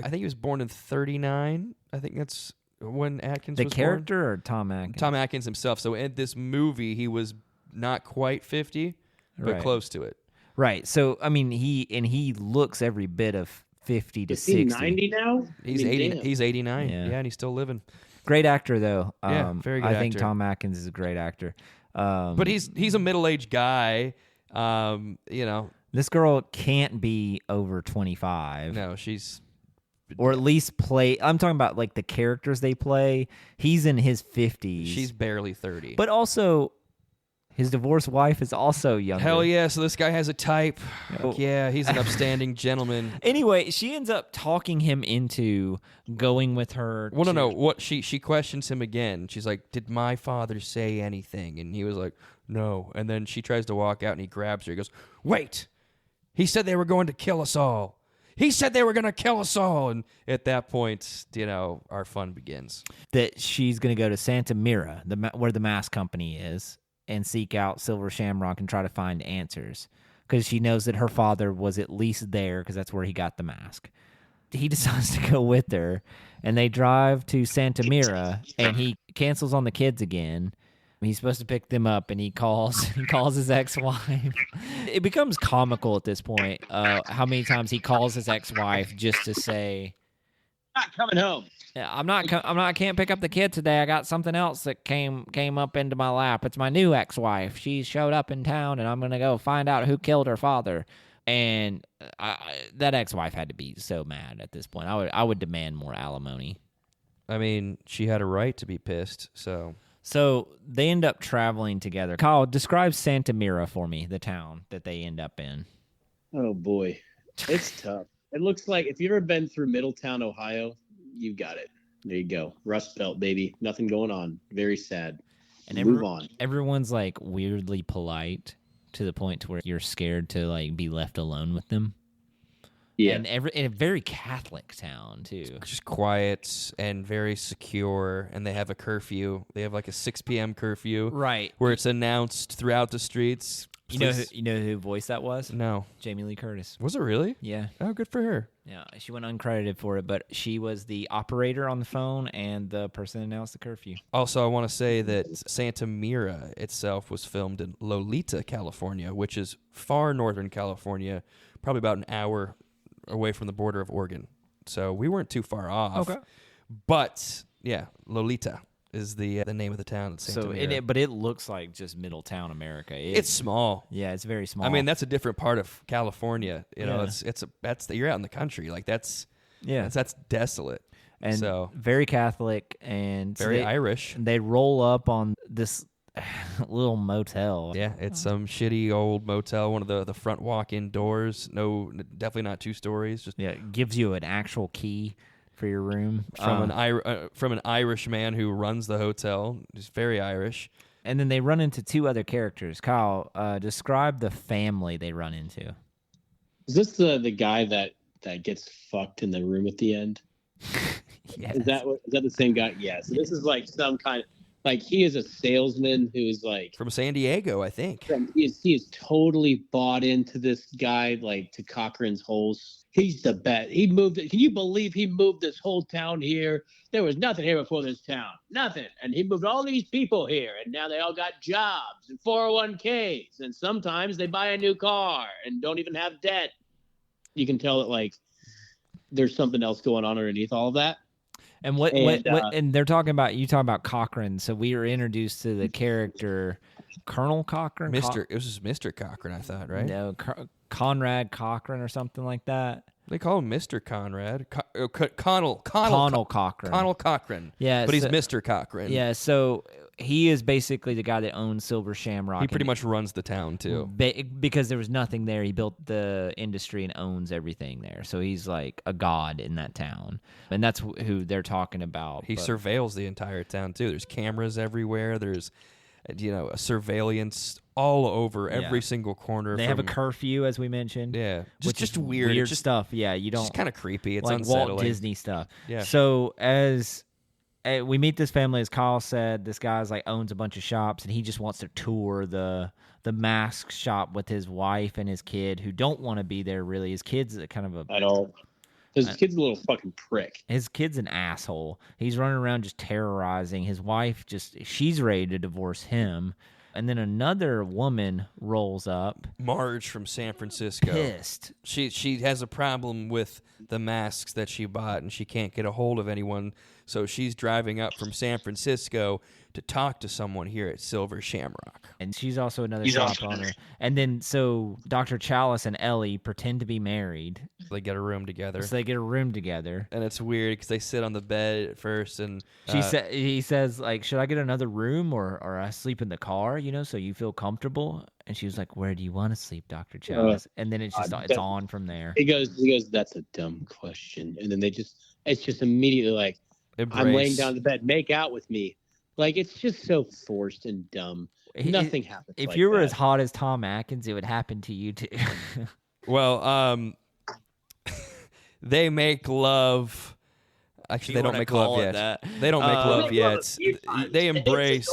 think he was born in 39. I think that's when Atkins was born. The character or Tom Atkins? Tom Atkins himself. So in this movie, he was not quite 50, but close to it. Right. So, I mean, he looks every bit of 50 to 60. Is he 90 now? He's 80. Damn. He's 89. Yeah. And he's still living. Great actor, though. Very good I think actor. Tom Atkins is a great actor. But he's a middle-aged guy. This girl can't be over 25. No, she's... Or at least play. I'm talking about the characters they play. He's in his 50s. She's barely 30. But also, His divorced wife is also younger. Hell yeah! So this guy has a type. Oh. Yeah, he's an upstanding gentleman. Anyway, she ends up talking him into going with her. Well, no. What she questions him again. She's like, "Did my father say anything?" And he was like, "No." And then she tries to walk out, and he grabs her. He goes, "Wait! He said they were going to kill us all. He said they were going to kill us all." And at that point, our fun begins. That she's going to go to Santa Mira, where the mask company is, and seek out Silver Shamrock and try to find answers, because she knows that her father was at least there, because that's where he got the mask. He decides to go with her, and they drive to Santa Mira, and he cancels on the kids again. He's supposed to pick them up, and he calls his ex-wife. It becomes comical at this point, how many times he calls his ex-wife just to say, Not coming home. I can't pick up the kid today. I got something else that came up into my lap. It's my new ex-wife. She showed up in town, and I'm going to go find out who killed her father. And that ex-wife had to be so mad at this point. I would demand more alimony. I mean, she had a right to be pissed, so... So they end up traveling together. Kyle, describe Santa Mira for me, the town that they end up in. Oh, boy. It's tough. It looks like if you've ever been through Middletown, Ohio, you got it. There you go. Rust Belt, baby. Nothing going on. Very sad. And Move on. Everyone's like weirdly polite to the point to where you're scared to like be left alone with them. Yeah. And a very Catholic town, too. Just quiet and very secure, and they have a curfew. They have like a 6 p.m. curfew. Right. Where it's announced throughout the streets. You know who voice that was? No. Jamie Lee Curtis. Was it really? Yeah. Oh, good for her. Yeah, she went uncredited for it, but she was the operator on the phone and the person that announced the curfew. Also, I want to say that Santa Mira itself was filmed in Lolita, California, which is far northern California, probably about an hour away from the border of Oregon. So we weren't too far off. Okay. But, yeah, Lolita is the name of the town. Santa Mira. But it looks like just Middletown, America. It's small. Yeah, it's very small. I mean, that's a different part of California. You know, Yeah. you're out in the country. Like that's desolate. And so very Catholic and very Irish. They roll up on this little motel. Yeah, it's some shitty old motel. One of the front walk-in doors. No, definitely not 2 stories. Just it gives you an actual key for your room from an Irish man who runs the hotel. He's very Irish. And then they run into 2 other characters. Kyle, describe the family they run into. Is this the guy that gets fucked in the room at the end? Yes. Is that the same guy? Yeah. So this is like some kind of, like, he is a salesman who's like From San Diego, I think. he is totally bought into this guy, like, to Cochran's holes. He's the best. He moved. Can you believe he moved this whole town here? There was nothing here before this town. Nothing. And he moved all these people here, and now they all got jobs and 401ks, and sometimes they buy a new car and don't even have debt. You can tell that, like, there's something else going on underneath all of that. And and they're talking about Cochran. So we were introduced to the character Conal Cochran. It was just Mr. Cochran, I thought, right? No, Conrad Cochran or something like that. They call him Mr. Conrad. Conal Cochran. Conal Cochran. Yeah, but he's Mr. Cochran. Yeah, so he is basically the guy that owns Silver Shamrock. He pretty much runs the town too. Because there was nothing there, he built the industry and owns everything there. So he's like a god in that town, and that's who they're talking about. He surveils the entire town too. There's cameras everywhere. There's a surveillance all over every single corner. They have a curfew, as we mentioned. Yeah, just weird. It's just stuff. Yeah, you don't. It's kind of creepy. It's like unsettling. Walt Disney stuff. Yeah. So as we meet this family, as Kyle said, this guy's like owns a bunch of shops, and he just wants to tour the mask shop with his wife and his kid, who don't want to be there. Really, his kid's kind of I don't. His kid's a little fucking prick. His kid's an asshole. He's running around just terrorizing. His wife she's ready to divorce him. And then another woman rolls up. Marge from San Francisco. Pissed. She has a problem with the masks that she bought, and she can't get a hold of anyone. So she's driving up from San Francisco to talk to someone here at Silver Shamrock. And she's also another shop owner. And then so Dr. Challis and Ellie pretend to be married. They get a room together. So they get a room together. And it's weird because they sit on the bed at first, and he says, like, should I get another room or I sleep in the car, so you feel comfortable? And she was like, where do you want to sleep, Dr. Challis? And then it's just it's on from there. He goes, that's a dumb question. And then it's just immediately like, embrace. I'm laying down in the bed, make out with me. Like, it's just so forced and dumb. Nothing happens. If you were as hot as Tom Atkins, it would happen to you too. Well, they make love. Actually, they don't make love yet. They don't make love yet. They embrace.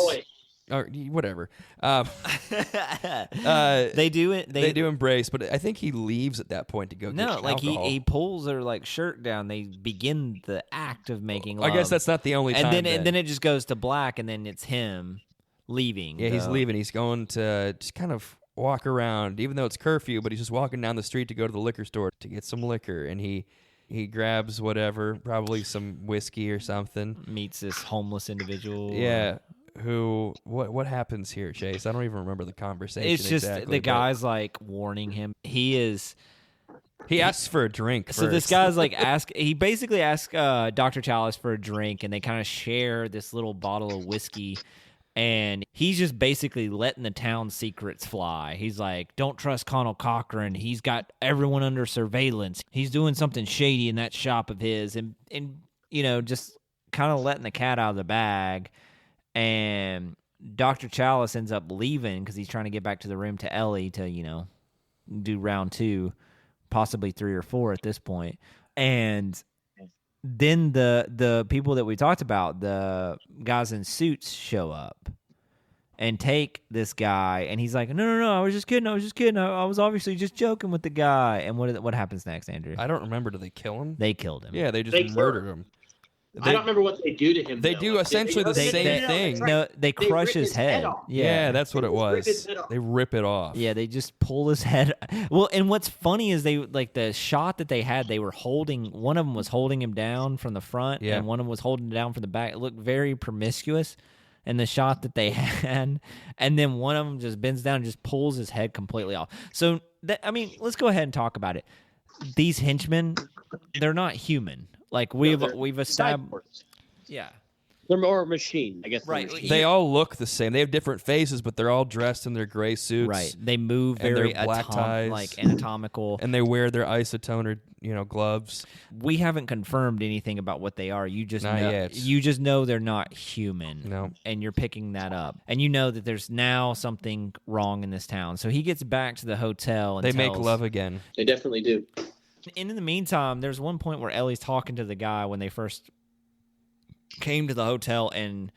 Or whatever. They do it. They do embrace, but I think he leaves at that point to go. No, get like alcohol. he pulls her like shirt down. They begin the act of making love. I guess that's not the only time. And then it just goes to black, and then it's him leaving. Yeah, he's leaving. He's going to just kind of walk around, even though it's curfew. But he's just walking down the street to go to the liquor store to get some liquor, and he grabs whatever, probably some whiskey or something. Meets this homeless individual. Yeah. What happens here, Chase? I don't even remember the conversation. It's just exactly, the guy's like warning him. He asks for a drink So first. this guy's like he basically asks Dr. Challis for a drink, and they kind of share this little bottle of whiskey, and he's just basically letting the town secrets fly. He's like, don't trust Conal Cochran. He's got everyone under surveillance. He's doing something shady in that shop of his, and just kind of letting the cat out of the bag. And Dr. Challis ends up leaving because he's trying to get back to the room to Ellie to, do round 2, possibly 3 or 4 at this point. And then the people that we talked about, the guys in suits, show up and take this guy. And he's like, no, I was just kidding. I was obviously just joking with the guy. And what happens next, Andrew? I don't remember. Do they kill him? They killed him. Yeah, they just murdered him. I don't remember what they do to him. They do essentially the same thing. No, they crush his head. Yeah, that's what it was. They rip it off. Yeah, they just pull his head. Well, and what's funny is they like the shot that they had. They were holding. One of them was holding him down from the front, and one of them was holding him down from the back. It looked very promiscuous. And the shot that they had, and then one of them just bends down and just pulls his head completely off. So, let's go ahead and talk about it. These henchmen, they're not human. Like we've established, yeah, they're more a machine, I guess. Right. They all look the same. They have different faces, but they're all dressed in their gray suits. Right. They move very black ties, like anatomical, and they wear their isotoner, gloves. We haven't confirmed anything about what they are. You just not know. Yet. You just know they're not human. No. And you're picking that up, and you know that there's now something wrong in this town. So he gets back to the hotel, and they make love again. They definitely do. And in the meantime, there's one point where Ellie's talking to the guy when they first came to the hotel, and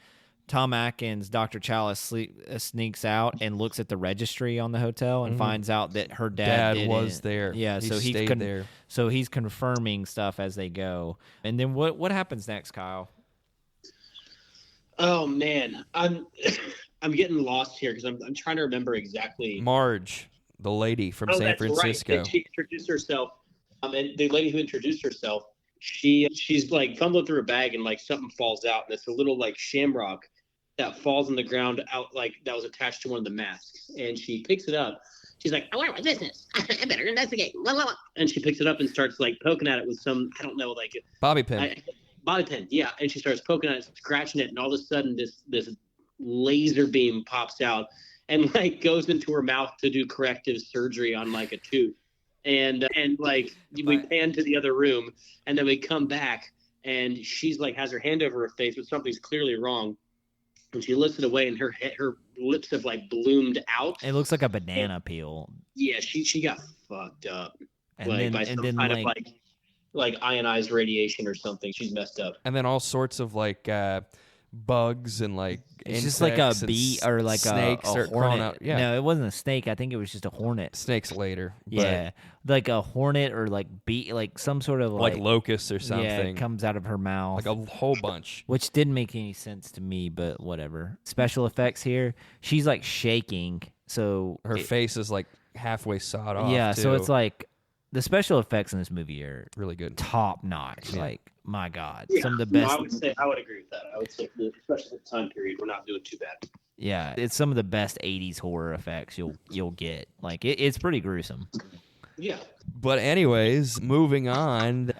Tom Atkins, Dr. Challis, sneaks out and looks at the registry on the hotel and finds out that her dad was there. Yeah, he so stayed there. So he's confirming stuff as they go. And then what happens next, Kyle? Oh man, I'm getting lost here because I'm trying to remember exactly. Marge, the lady from San Francisco. Right. She introduced herself. And the lady who introduced herself, she's like fumbling through her bag, and like something falls out, and it's a little like shamrock that falls on the ground out, like that was attached to one of the masks. And she picks it up. She's like, I wonder what this is. I better investigate. Blah, blah, blah. And she picks it up and starts like poking at it with some, I don't know, like bobby pin. Bobby pin, yeah. And she starts poking at it, scratching it, and all of a sudden this laser beam pops out and like goes into her mouth to do corrective surgery on like a tooth. And like we pan to the other room, and then we come back, and she's like has her hand over her face, but something's clearly wrong. And she lifts it away, and her lips have like bloomed out. It looks like a banana peel. Yeah, she got fucked up, and like then, by some kind of like ionized radiation or something. She's messed up. And then all sorts of like bugs and like it's just like a bee or like snakes a hornet. Out. Yeah. No, it wasn't a snake. I think it was just a hornet. Snakes later. Yeah, like a hornet or like bee, like some sort of like locusts or something. Yeah, it comes out of her mouth. Like a whole bunch. Which didn't make any sense to me, but whatever. Special effects here. She's like shaking, so her face is like halfway sawed off. Yeah, too. so it's like The special effects in this movie are Really good. top notch. Yeah. Like, my God, Yeah, some of the best. I would agree with that. I would say, especially at the time period, we're not doing too bad. Yeah, it's some of the best '80s horror effects you'll get. Like, it's pretty gruesome. Yeah. But anyways, moving on.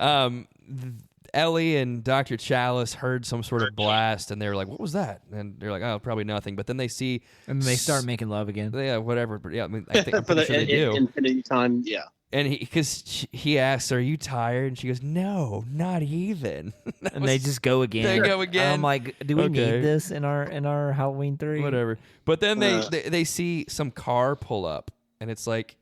Ellie and Dr. Challis heard some sort of blast, and they were like, "What was that?" And they're like, "Oh, probably nothing." But then they see, And they start making love again. yeah, whatever. But yeah, I mean, I'm For pretty sure they do. infinity time, yeah. And he asks, "Are you tired?" And she goes, "No, not even." And they just go again. They go again. I'm like, do we Okay. need this in our Halloween 3? Whatever. But then they see some car pull up, and it's like,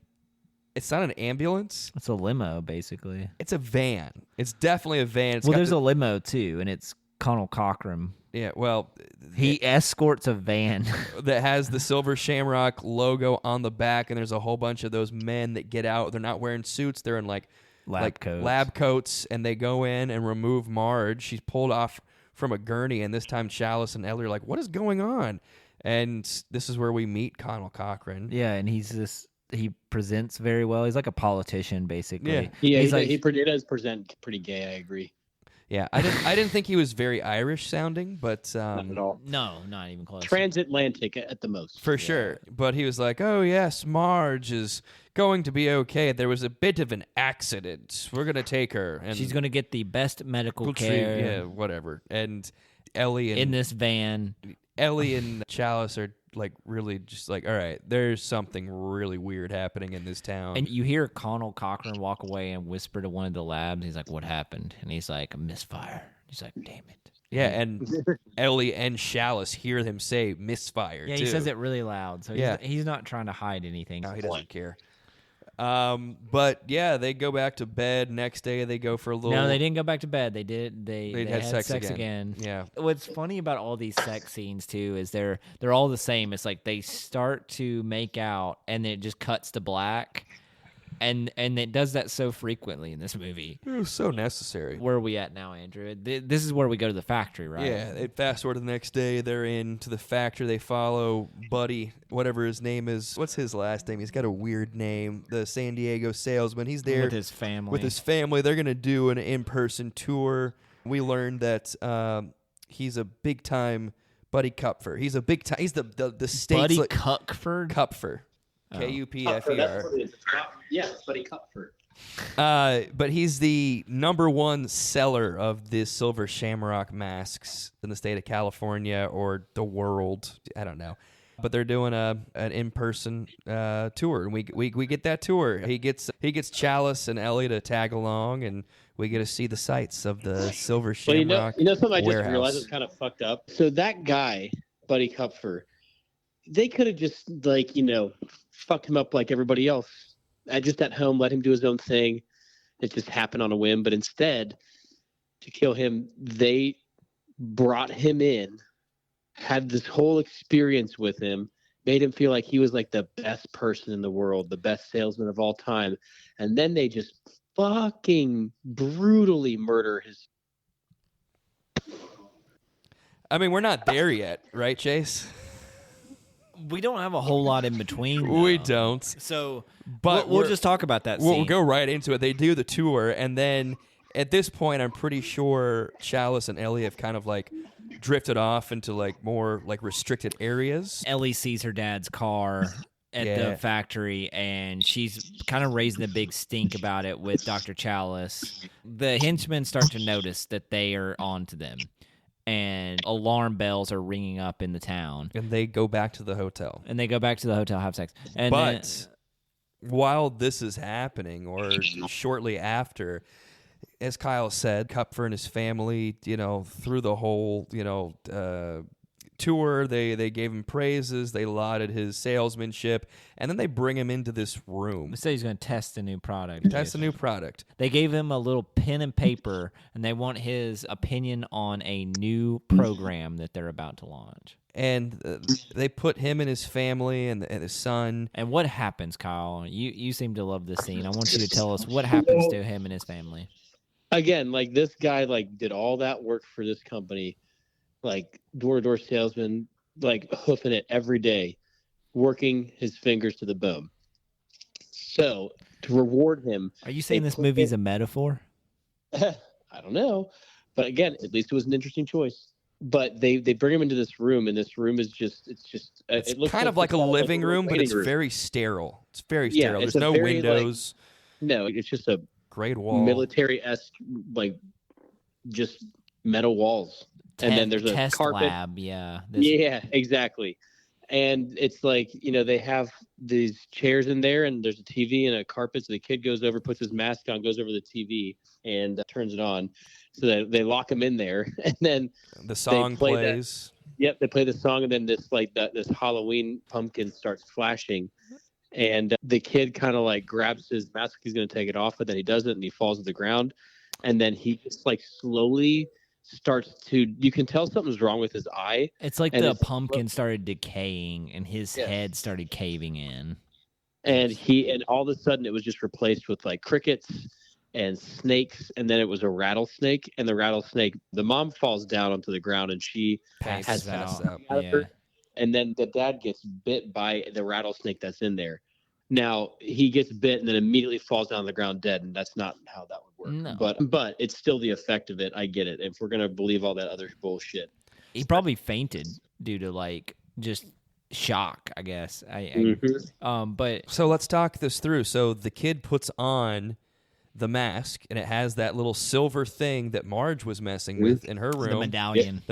it's not an ambulance. It's a limo, basically. It's a van. It's definitely a van. It's Well, got there's a limo too, and it's Conal Cochran. yeah. Well, He escorts a van. that has the Silver Shamrock logo on the back, and there's a whole bunch of those men that get out. They're not wearing suits. They're in Lab coats. lab coats, and they go in and remove Marge. She's pulled off from a gurney, and this time Challis and Ellie are like, "What is going on?" And this is where we meet Conal Cochran. Yeah, and he presents very well. He's like a politician, basically. Yeah. He's like, he does present pretty gay. I agree. Yeah, I didn't think he was very Irish sounding, but Not at all. no, not even close. Transatlantic at the most. for sure. But he was like, "Oh yes, Marge is going to be okay. There was a bit of an accident. We're gonna take her, and She's going to get the best medical we'll treat- care yeah, whatever." And Ellie and in this van. Ellie and Challis are like really just like, all right, there's something really weird happening in this town. And you hear Conal Cochran walk away and whisper to one of the labs. He's like, "What happened?" And he's like, "A misfire." He's like, "Damn it." yeah, and Ellie and Challis hear him say misfire. Yeah, too. he says it really loud. So Yeah. he's not trying to hide anything. No, he doesn't care. But yeah, they go back to bed. Next day, they go for a little. No, they didn't go back to bed. They did. They had had sex again. Yeah. What's funny about all these sex scenes too is they're all the same. It's like they start to make out and then it just cuts to black, and it does that so frequently in this movie. It was so necessary. Where are we at now, Andrew? This is where we go to the factory, right? Yeah, they fast forward to the next day. They're into the factory. They follow Buddy, whatever his name is. What's his last name? He's got a weird name. The San Diego salesman. He's there with his family. With his family, they're gonna do an in-person tour. We learned that he's a big-time Buddy Kupfer. He's a big time. He's the state's Buddy like, Kupfer. Kupfer. Oh. Kupfer. Yeah, Buddy Kupfer. But he's the number one seller of the Silver Shamrock masks in the state of California or the world. I don't know. But they're doing an in-person tour, and we get that tour. He gets Challis and Ellie to tag along, and we get to see the sights of the Silver Shamrock. You know something I just warehouse. realized is kind of fucked up. So that guy, Buddy Kupfer, they could have just fucked him up like everybody else. Just at home, let him do his own thing. It just happened on a whim. But instead, to kill him, they brought him in, had this whole experience with him, made him feel like he was like the best person in the world, the best salesman of all time. And then they just fucking brutally murder his. I mean, we're not there yet, right, Chase? We don't have a whole lot in between. Though. We don't. So, But we'll just talk about that. We'll scene. go right into it. They do the tour, and then at this point, I'm pretty sure Challis and Ellie have kind of like drifted off into like more like restricted areas. Ellie sees her dad's car at the factory, and she's kind of raising a big stink about it with Dr. Challis. The henchmen start to notice that they are on to them, and alarm bells are ringing up in the town. And they go back to the hotel. And they go back to the hotel, have sex. And But while this is happening, or shortly after, as Kyle said, Kupfer and his family, through the whole, tour, they gave him praises, they lauded his salesmanship, and then they bring him into this room. they say he's going to test a new product. Test a new product. They gave him a little pen and paper, and they want his opinion on a new program that they're about to launch. And they put him and his family and his son. And what happens, Kyle? You seem to love this scene. I want you to tell us what happens to him and his family. Again, like this guy did all that work for this company, like door-to-door salesman, like hoofing it every day, working his fingers to the bone. So to reward him. Are you saying this movie's a metaphor? I don't know, but again, at least it was an interesting choice. But they bring him into this room, and this room is just It's it looks kind of like a living room, but it's room. very sterile. It's very sterile. it's There's no very, windows. No, it's just a Great wall. military-esque, like, just metal walls. And then there's a test carpet. lab. Yeah. Yeah, exactly. And it's like, they have these chairs in there, and there's a TV and a carpet. So the kid goes over, puts his mask on, goes over to the TV, and turns it on. So they lock him in there, and then the song plays. Yep, they play the song, and then this Halloween pumpkin starts flashing, and the kid kind of like grabs his mask. He's going to take it off, but then he doesn't, and he falls to the ground, and then he just like slowly starts to. You can tell something's wrong with his eye. It's like the pumpkin started decaying, and his head started caving in, and all of a sudden it was just replaced with like crickets and snakes, and then it was a rattlesnake, and the mom falls down onto the ground, and she passes out. Yeah. And then the dad gets bit by the rattlesnake that's in there. Now he gets bit and then immediately falls down on the ground dead, and that's not how that would work. No. But it's still the effect of it. I get it. If we're gonna believe all that other bullshit, he probably fainted due to like just shock, I guess. But so let's talk this through. So the kid puts on the mask, and it has that little silver thing that Marge was messing with in her room. The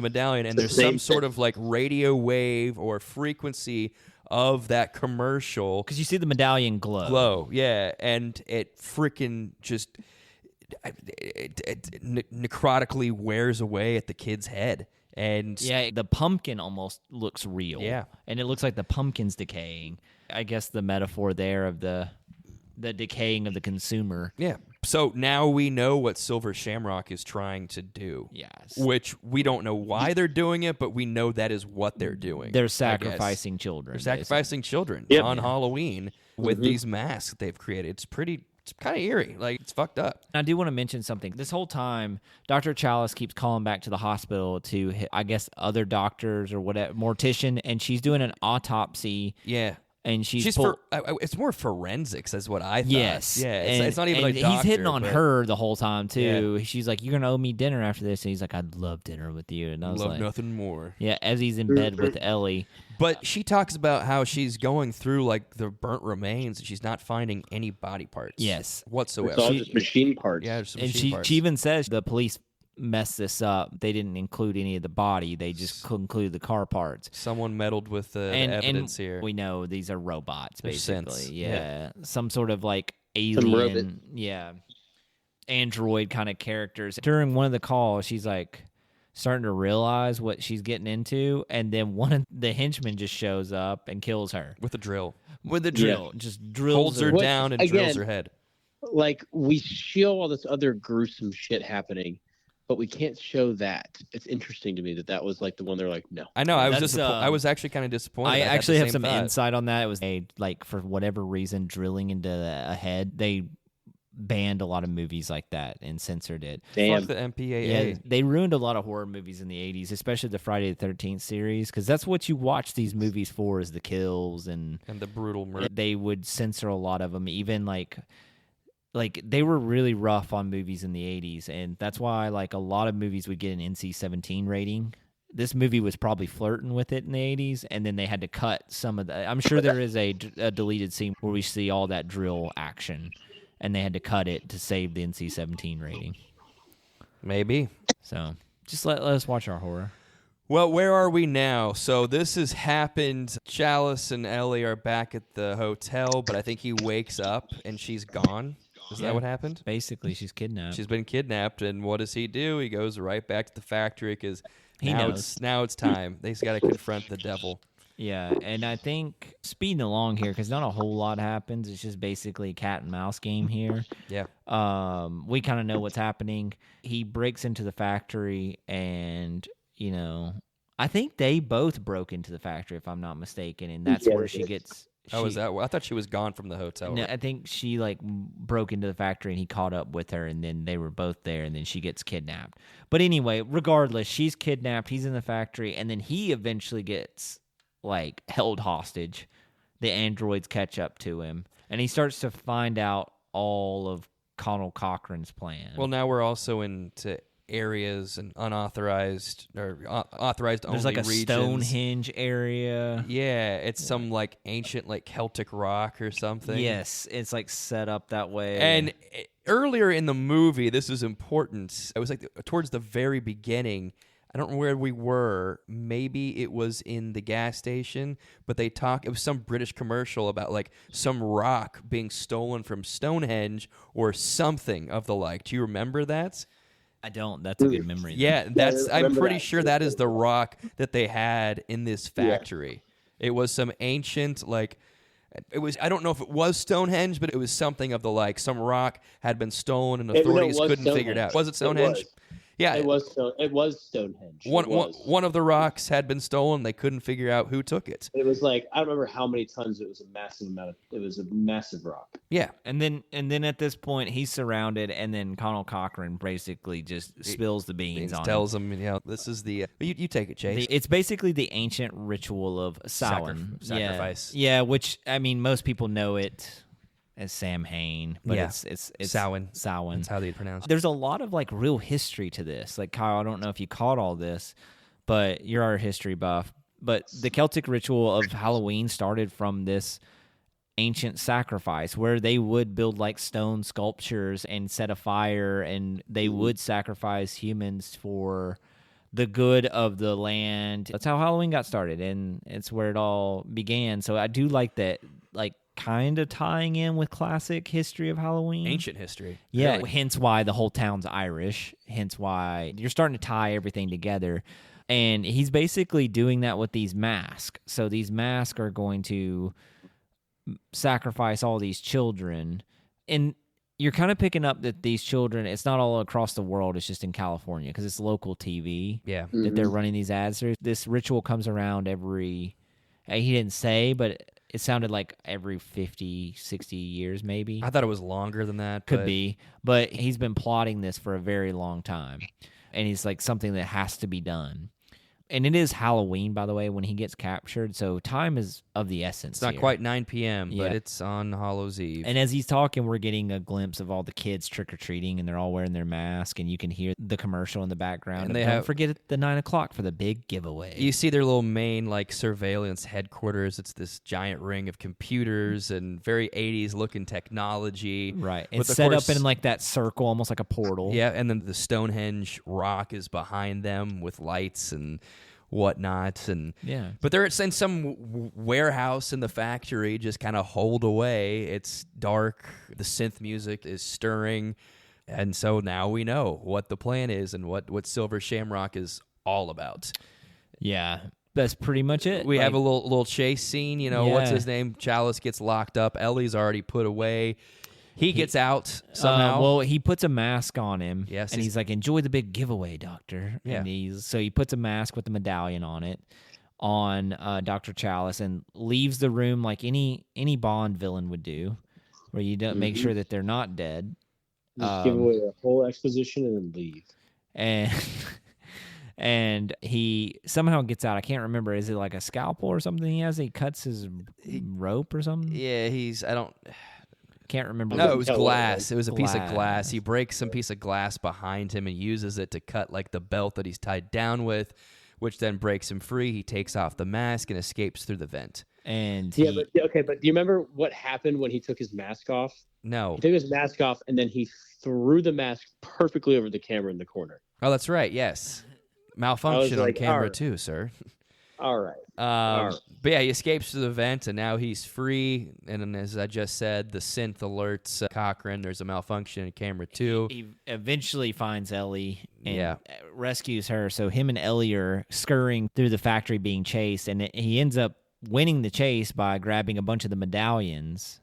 medallion. And there's some sort of like radio wave or frequency of that commercial. Because you see the medallion glow. Yeah. And it freaking just it necrotically wears away at the kid's head. And yeah, the pumpkin almost looks real. Yeah. And it looks like the pumpkin's decaying. I guess the metaphor there of the decaying of the consumer. Yeah. So now we know what Silver Shamrock is trying to do. Yes. Which we don't know why they're doing it, but we know that is what they're doing. They're sacrificing children. They're sacrificing children on Halloween with these masks that they've created. It's kind of eerie. Like, it's fucked up. I do want to mention something. This whole time, Dr. Challis keeps calling back to the hospital to, I guess, other doctors or whatever, mortician, and she's doing an autopsy. Yeah. And she's it's more forensics, is what I thought. Yes, yeah. It's not even like he's doctor, hitting on her the whole time too. Yeah. She's like, "You're gonna owe me dinner after this," and he's like, "I'd love dinner with you." And I was love like, nothing more. Yeah, as he's in bed with Ellie. But she talks about how she's going through like the burnt remains, and she's not finding any body parts. Yes, whatsoever. It's all just machine parts. Yeah, just and machine parts. she even says the police messed this up. They didn't include any of the body. They just included the car parts. Someone meddled with the evidence here. We know these are robots, They're basically. synths. Yeah. Some sort of like alien, android kind of characters. During one of the calls, she's like starting to realize what she's getting into, and then one of the henchmen just shows up and kills her with a drill. Just drills holds her down and drills her head. Like, we show all this other gruesome shit happening, but we can't show that. It's interesting to me that was like the one they're like, no. I know. I was actually kind of disappointed. I actually have some thought. insight on that. It was like for whatever reason drilling into a head. They banned a lot of movies like that and censored it. Damn. Fuck the MPAA. Yeah, they ruined a lot of horror movies in the 80s, especially the Friday the 13th series, because that's what you watch these movies for, is the kills and the brutal murder. They would censor a lot of them, even like they were really rough on movies in the 80s, and that's why like a lot of movies would get an NC-17 rating. This movie was probably flirting with it in the 80s, and then they had to cut some of the... I'm sure there is a deleted scene where we see all that drill action, and they had to cut it to save the NC-17 rating. Maybe. So just let us watch our horror. Well, where are we now? So this has happened. Challis and Ellie are back at the hotel, but I think he wakes up and she's gone. Is that what happened? Basically, she's kidnapped. She's been kidnapped, and what does he do? He goes right back to the factory because now it's time. They've got to confront the devil. Yeah, and I think speeding along here, because not a whole lot happens. It's just basically a cat and mouse game here. Yeah. We kind of know what's happening. He breaks into the factory, and, you know, I think they both broke into the factory, if I'm not mistaken, and that's where she gets... Is that? I thought she was gone from the hotel. No, I think she like broke into the factory and he caught up with her, and then they were both there, and then she gets kidnapped. But anyway, regardless, she's kidnapped. He's in the factory, and then he eventually gets like held hostage. The androids catch up to him, and he starts to find out all of Conal Cochran's plan. Well, now we're also into areas and unauthorized or authorized there's only like a regions. Stonehenge area. Yeah, it's some like ancient like Celtic rock or something. Yes, it's like set up that way. And earlier in the movie, this is important. It was like towards the very beginning. I don't know where we were. Maybe it was in the gas station, but it was some British commercial about like some rock being stolen from Stonehenge or something of the like. Do you remember that? I don't. That's a good memory. Yeah, I'm pretty sure that is the rock that they had in this factory. Yeah. It was some ancient I don't know if it was Stonehenge, but it was something of the like. Some rock had been stolen and authorities couldn't figure it out. Was it Stonehenge? Yeah, it was Stonehenge. One of the rocks had been stolen. They couldn't figure out who took it. It was like, I don't remember how many tons. It was a massive rock. Yeah, and then at this point he's surrounded, and then Conal Cochran basically just spills the beans on tells him. This is the you take it, Chase. It's basically the ancient ritual of Samhain. Sacrifice. Yeah, which I mean most people know it as Samhain, but it's Samhain. Samhain. That's how they pronounce it. There's a lot of like real history to this. Like Kyle, I don't know if you caught all this, but you're our history buff. But the Celtic ritual of Halloween started from this ancient sacrifice where they would build like stone sculptures and set a fire, and they would sacrifice humans for the good of the land. That's how Halloween got started, and it's where it all began. So I do like that, like, kind of tying in with classic history of Halloween. Ancient history. Yeah, really. Hence why the whole town's Irish. Hence why you're starting to tie everything together. And he's basically doing that with these masks. So these masks are going to sacrifice all these children. And you're kind of picking up that these children, it's not all across the world, it's just in California because it's local TV that they're running these ads through. This ritual comes around he didn't say, but it sounded like every 50, 60 years maybe. I thought it was longer than that. Could be. But he's been plotting this for a very long time. And he's like something that has to be done. And it is Halloween, by the way, when he gets captured. So time is of the essence. It's not here. quite 9 p.m., but it's on Hallows Eve. And as he's talking, we're getting a glimpse of all the kids trick-or-treating, and they're all wearing their mask, and you can hear the commercial in the background. And don't forget the 9 o'clock for the big giveaway. You see their little main surveillance headquarters. It's this giant ring of computers and very 80s-looking technology. Right. It's set up in that circle, almost like a portal. Yeah, and then the Stonehenge rock is behind them with lights and whatnot, but they're in some warehouse in the factory, just kind of holed away. It's dark. The synth music is stirring, and so now we know what the plan is and what Silver Shamrock is all about. Yeah, that's pretty much it. We have a little chase scene. What's his name? Challis gets locked up. Ellie's already put away. He gets out somehow. He puts a mask on him. Yes, and he's like, "Enjoy the big giveaway, Doctor." Yeah. And he puts a mask with the medallion on it on Dr. Challis and leaves the room like any Bond villain would do, where you don't make sure that they're not dead. Just give away a whole exposition and then leave. And he somehow gets out. I can't remember. Is it like a scalpel or something he has? He cuts his rope or something? Yeah, Can't remember. No, it was glass. It was a piece of glass. He breaks some piece of glass behind him and uses it to cut the belt that he's tied down with, which then breaks him free. He takes off the mask and escapes through the vent. But do you remember what happened when he took his mask off? No. He took his mask off and then he threw the mask perfectly over the camera in the corner. Oh, that's right. Yes. Malfunction on camera too, sir. All right. But yeah, he escapes through the vent, and now he's free. And then, as I just said, the synth alerts Cochran. There's a malfunction in camera 2. He eventually finds Ellie and rescues her. So him and Ellie are scurrying through the factory being chased, and he ends up winning the chase by grabbing a bunch of the medallions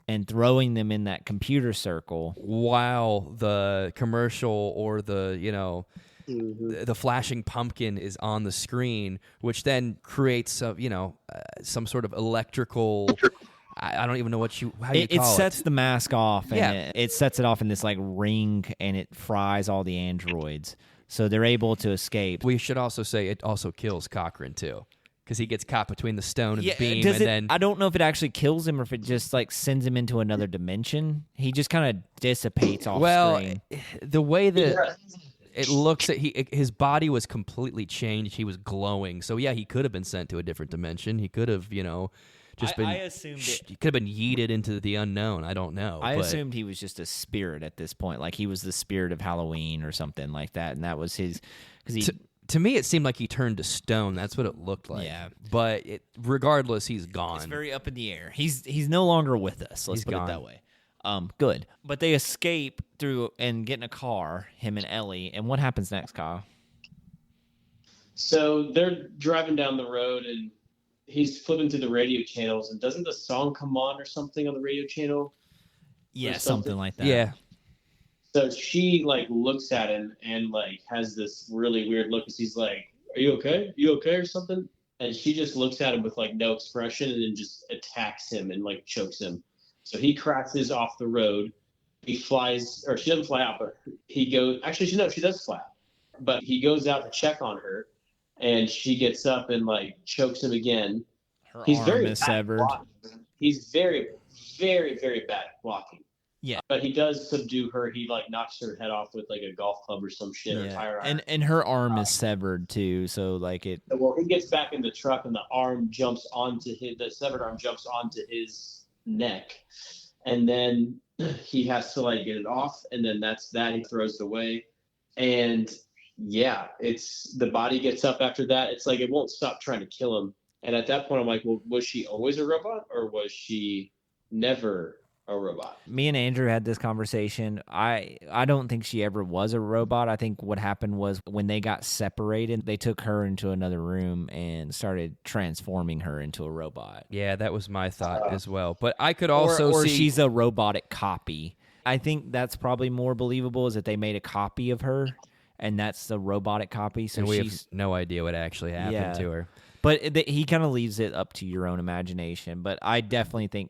and throwing them in that computer circle. While the commercial or the flashing pumpkin is on the screen, which then creates some sort of electrical. I don't even know how you call it. It sets the mask off, and it sets it off in this ring, and it fries all the androids, so they're able to escape. We should also say it also kills Cochran too. because he gets caught between the stone and Yeah, the beam, does and it, then I don't know if it actually kills him or if it just like sends him into another dimension. He just kind of dissipates off screen. the way that it looks at his body was completely changed. He was glowing. So yeah, he could have been sent to a different dimension. He could have, just been. I assumed he could have been yeeted into the unknown. I don't know. I but assumed he was just a spirit at this point, like he was the spirit of Halloween or something like that, and that was his. Because to me, it seemed like he turned to stone. That's what it looked like. Yeah. But regardless, he's gone. It's very up in the air. He's no longer with us. Let's He's put gone. it that way. Good. But they escape through and get in a car, him and Ellie. And what happens next, Kyle? So they're driving down the road and he's flipping through the radio channels, and doesn't the song come on or something on the radio channel? Yeah, Or something like that. Yeah. So she like looks at him and like has this really weird look, because he's like, "Are you okay? You okay?" or something. And she just looks at him with like no expression and then just attacks him and like chokes him. So he crashes off the road. He flies, or she doesn't fly out, but he goes. Actually, she does fly out. But he goes out to check on her, and she gets up and like chokes him again. Her He's arm very is bad severed. blocking. He's very, very, very bad at blocking. Yeah. But he does subdue her. He like knocks her head off with like a golf club or some shit, or tire iron. And her arm is severed too, so like it. Well, he gets back in the truck, and the severed arm jumps onto his neck, and then he has to like get it off, and then that's that. He throws it away, and yeah, it's the body gets up after that. It's like it won't stop trying to kill him. And at that point, I'm like, well, was she always a robot, or was she never a robot? Me and Andrew had this conversation. I don't think she ever was a robot. I think what happened was when they got separated, they took her into another room and started transforming her into a robot. Yeah, that was my thought as well. But I could also or see she's a robotic copy. I think that's probably more believable, is that they made a copy of her, and that's the robotic copy. So and we have she's no idea what actually happened to her. But he kind of leaves it up to your own imagination. But I definitely think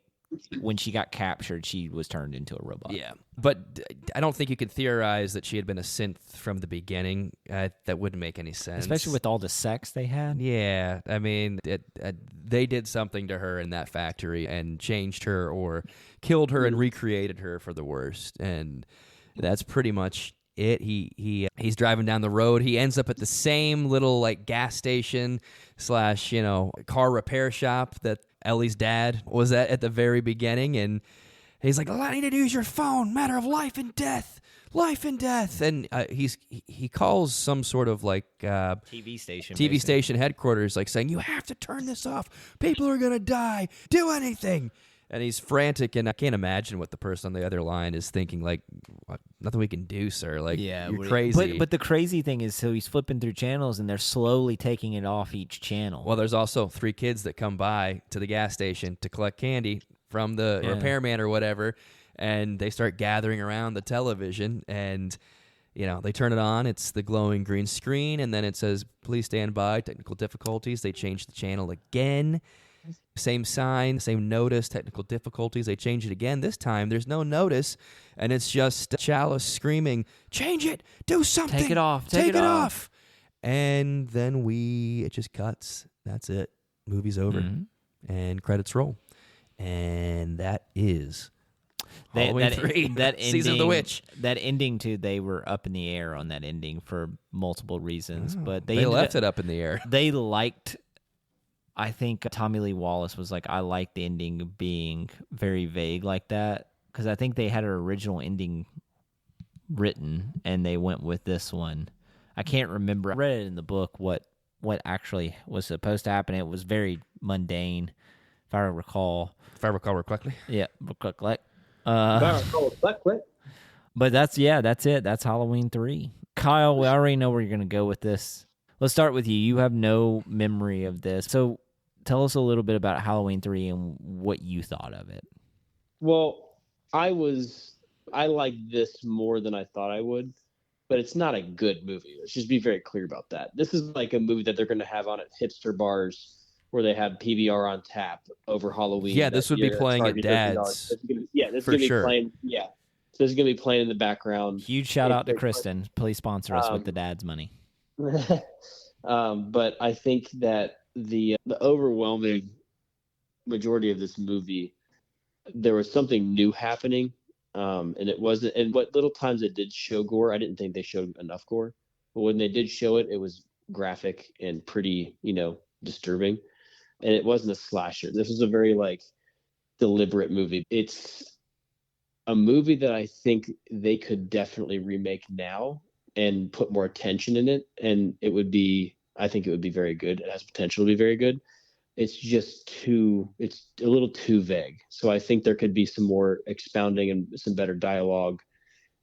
when she got captured, she was turned into a robot. Yeah, but I don't think you could theorize that she had been a synth from the beginning. That wouldn't make any sense. Especially with all the sex they had. Yeah, I mean, they did something to her in that factory and changed her or killed her and recreated her for the worst. And that's pretty much it. He's driving down the road. He ends up at the same little like gas station / car repair shop that Ellie's dad was at the very beginning, and he's like, "I need to use your phone. Matter of life and death. Life and death." And he calls some sort of like TV station. TV station headquarters, like saying, "You have to turn this off. People are gonna die. Do anything." And he's frantic, and I can't imagine what the person on the other line is thinking. Like, nothing we can do, sir. Like, you're crazy. But the crazy thing is, so he's flipping through channels, and they're slowly taking it off each channel. Well, there's also 3 kids that come by to the gas station to collect candy from the repairman or whatever, and they start gathering around the television, and they turn it on. It's the glowing green screen, and then it says, "Please stand by, technical difficulties." They change the channel again. Same sign, same notice, technical difficulties. They change it again. This time, there's no notice, and it's just Challis screaming, "Change it! Do something! Take it off! Take it off!" And then it just cuts. That's it. Movie's over. Mm-hmm. And credits roll. And that is Halloween 3, that Season of the Witch. That ending, too, they were up in the air on that ending for multiple reasons. But They left it up in the air. They liked... I think Tommy Lee Wallace was like, I like the ending being very vague like that, because I think they had an original ending written, and they went with this one. I can't remember. I read it in the book what actually was supposed to happen. It was very mundane, if I recall. If I recall correctly. Yeah, click. But that's it. That's Halloween 3. Kyle, we already know where you're going to go with this. Let's start with you. You have no memory of this. So tell us a little bit about Halloween 3 and what you thought of it. Well, I liked this more than I thought I would, but it's not a good movie. Let's just be very clear about that. This is like a movie that they're going to have on at hipster bars where they have PBR on tap over Halloween. Yeah, this would be playing at Dad's. This is going to for be sure. playing. Yeah, so this is going to be playing in the background. Huge shout out to Kristen. Please sponsor us with the Dad's money. But I think that the overwhelming majority of this movie, there was something new happening, and it wasn't. And what little times it did show gore, I didn't think they showed enough gore. But when they did show it, it was graphic and pretty, disturbing. And it wasn't a slasher. This was a very deliberate movie. It's a movie that I think they could definitely remake now and put more attention in it, and I think it would be very good. It has potential to be very good. It's a little too vague. So I think there could be some more expounding and some better dialogue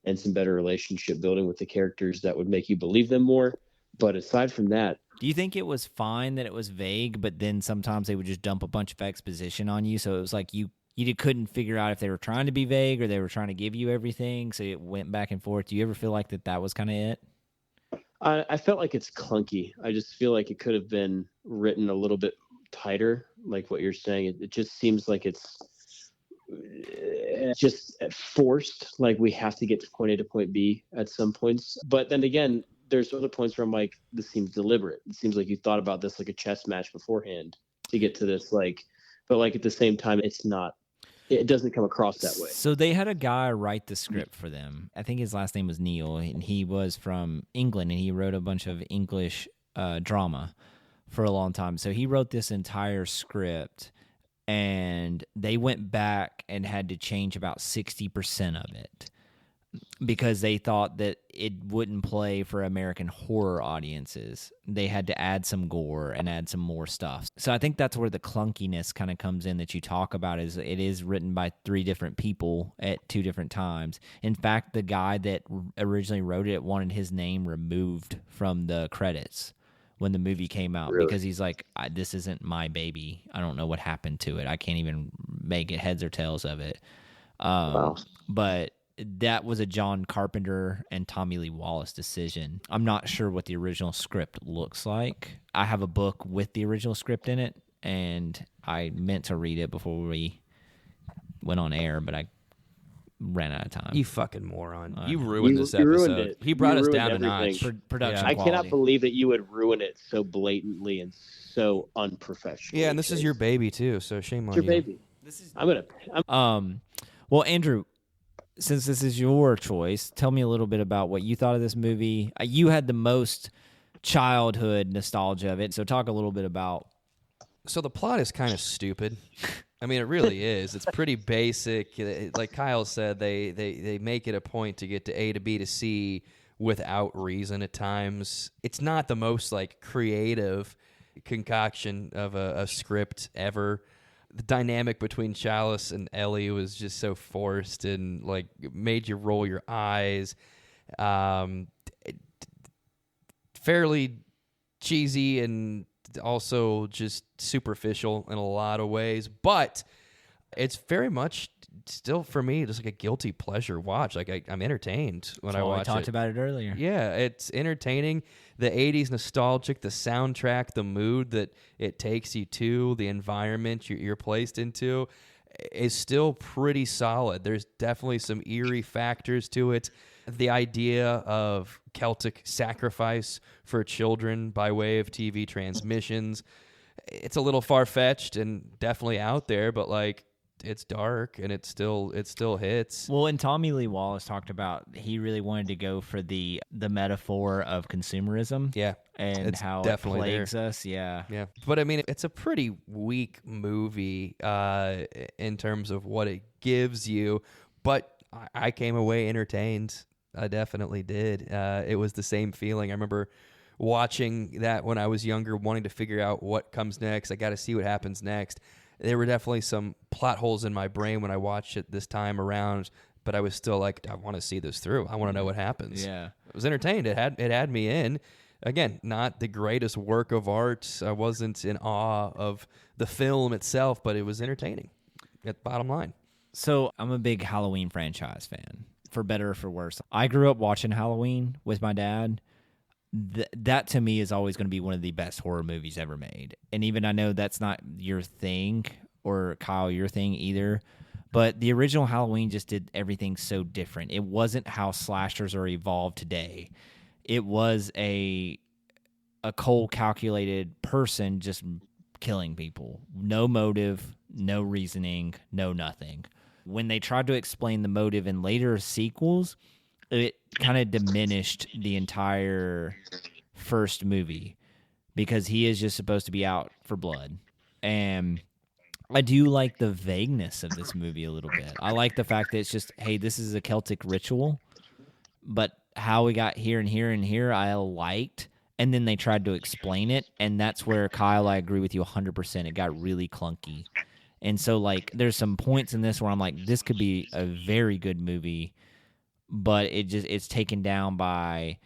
and some better relationship building with the characters that would make you believe them more. But aside from that, do you think it was fine that it was vague, but then sometimes they would just dump a bunch of exposition on you, so it was like you couldn't figure out if they were trying to be vague or they were trying to give you everything, so it went back and forth? Do you ever feel like that was kind of it? I felt like it's clunky. I just feel like it could have been written a little bit tighter, like what you're saying. It just seems like it's just forced, like we have to get to point A to point B at some points. But then again, there's other points where I'm like, this seems deliberate. It seems like you thought about this like a chess match beforehand to get to this, but at the same time, it's not. It doesn't come across that way. So they had a guy write the script for them. I think his last name was Neil, and he was from England, and he wrote a bunch of English drama for a long time. So he wrote this entire script, and they went back and had to change about 60% of it because they thought that it wouldn't play for American horror audiences. They had to add some gore and add some more stuff. So I think that's where the clunkiness kind of comes in that you talk about. Is it is written by 3 different people at 2 different times. In fact, the guy that originally wrote it wanted his name removed from the credits when the movie came out. Really? Because he's like, this isn't my baby. I don't know what happened to it. I can't even make it heads or tails of it. Wow. But that was a John Carpenter and Tommy Lee Wallace decision. I'm not sure what the original script looks like. I have a book with the original script in it, and I meant to read it before we went on air, but I ran out of time. You fucking moron. You ruined this episode. He brought us down a notch. Production I quality. cannot believe that you would ruin it so blatantly and so unprofessional. Yeah, and this is your baby, too, so shame on you. It's your baby. Well, Andrew, since this is your choice, tell me a little bit about what you thought of this movie. You had the most childhood nostalgia of it, so talk a little bit about. So the plot is kind of stupid. I mean, it really is. It's pretty basic. Like Kyle said, they make it a point to get to A to B to C without reason at times. It's not the most creative concoction of a script ever. The dynamic between Challis and Ellie was just so forced and made you roll your eyes. Fairly cheesy and also just superficial in a lot of ways, but it's very much still for me just a guilty pleasure watch. I'm entertained when I watch it. We talked about it earlier. Yeah, it's entertaining. The 80s nostalgic, the soundtrack, the mood that it takes you to, the environment you're placed into is still pretty solid. There's definitely some eerie factors to it. The idea of Celtic sacrifice for children by way of TV transmissions, it's a little far-fetched and definitely out there, but it's dark and it still hits. Well, and Tommy Lee Wallace talked about he really wanted to go for the metaphor of consumerism. Yeah. And it's how definitely it plagues there. us. Yeah. Yeah. But I mean, it's a pretty weak movie in terms of what it gives you, but I came away entertained. I definitely did. It was the same feeling. I remember watching that when I was younger, wanting to figure out what comes next. I got to see what happens next. There were definitely some plot holes in my brain when I watched it this time around, but I was still I want to see this through. I want to know what happens. Yeah. I was entertained. It had me in. Again, not the greatest work of art. I wasn't in awe of the film itself, but it was entertaining. At the bottom line. So I'm a big Halloween franchise fan, for better or for worse. I grew up watching Halloween with my dad. That to me is always going to be one of the best horror movies ever made. And even I know that's not your thing, or Kyle, your thing either, but the original Halloween just did everything so different. It wasn't how slashers are evolved today. It was a a cold, calculated person just killing people. No motive, no reasoning, no nothing. When they tried to explain the motive in later sequels, it kind of diminished the entire first movie because he is just supposed to be out for blood. And I do like the vagueness of this movie a little bit. I like the fact that it's just, hey, this is a Celtic ritual, but how we got here and here and here, I liked. And then they tried to explain it, and that's where, Kyle, I agree with you 100%. It got really clunky. And so, like, there's some points in this where I'm like, this could be a very good movie, but it's taken down by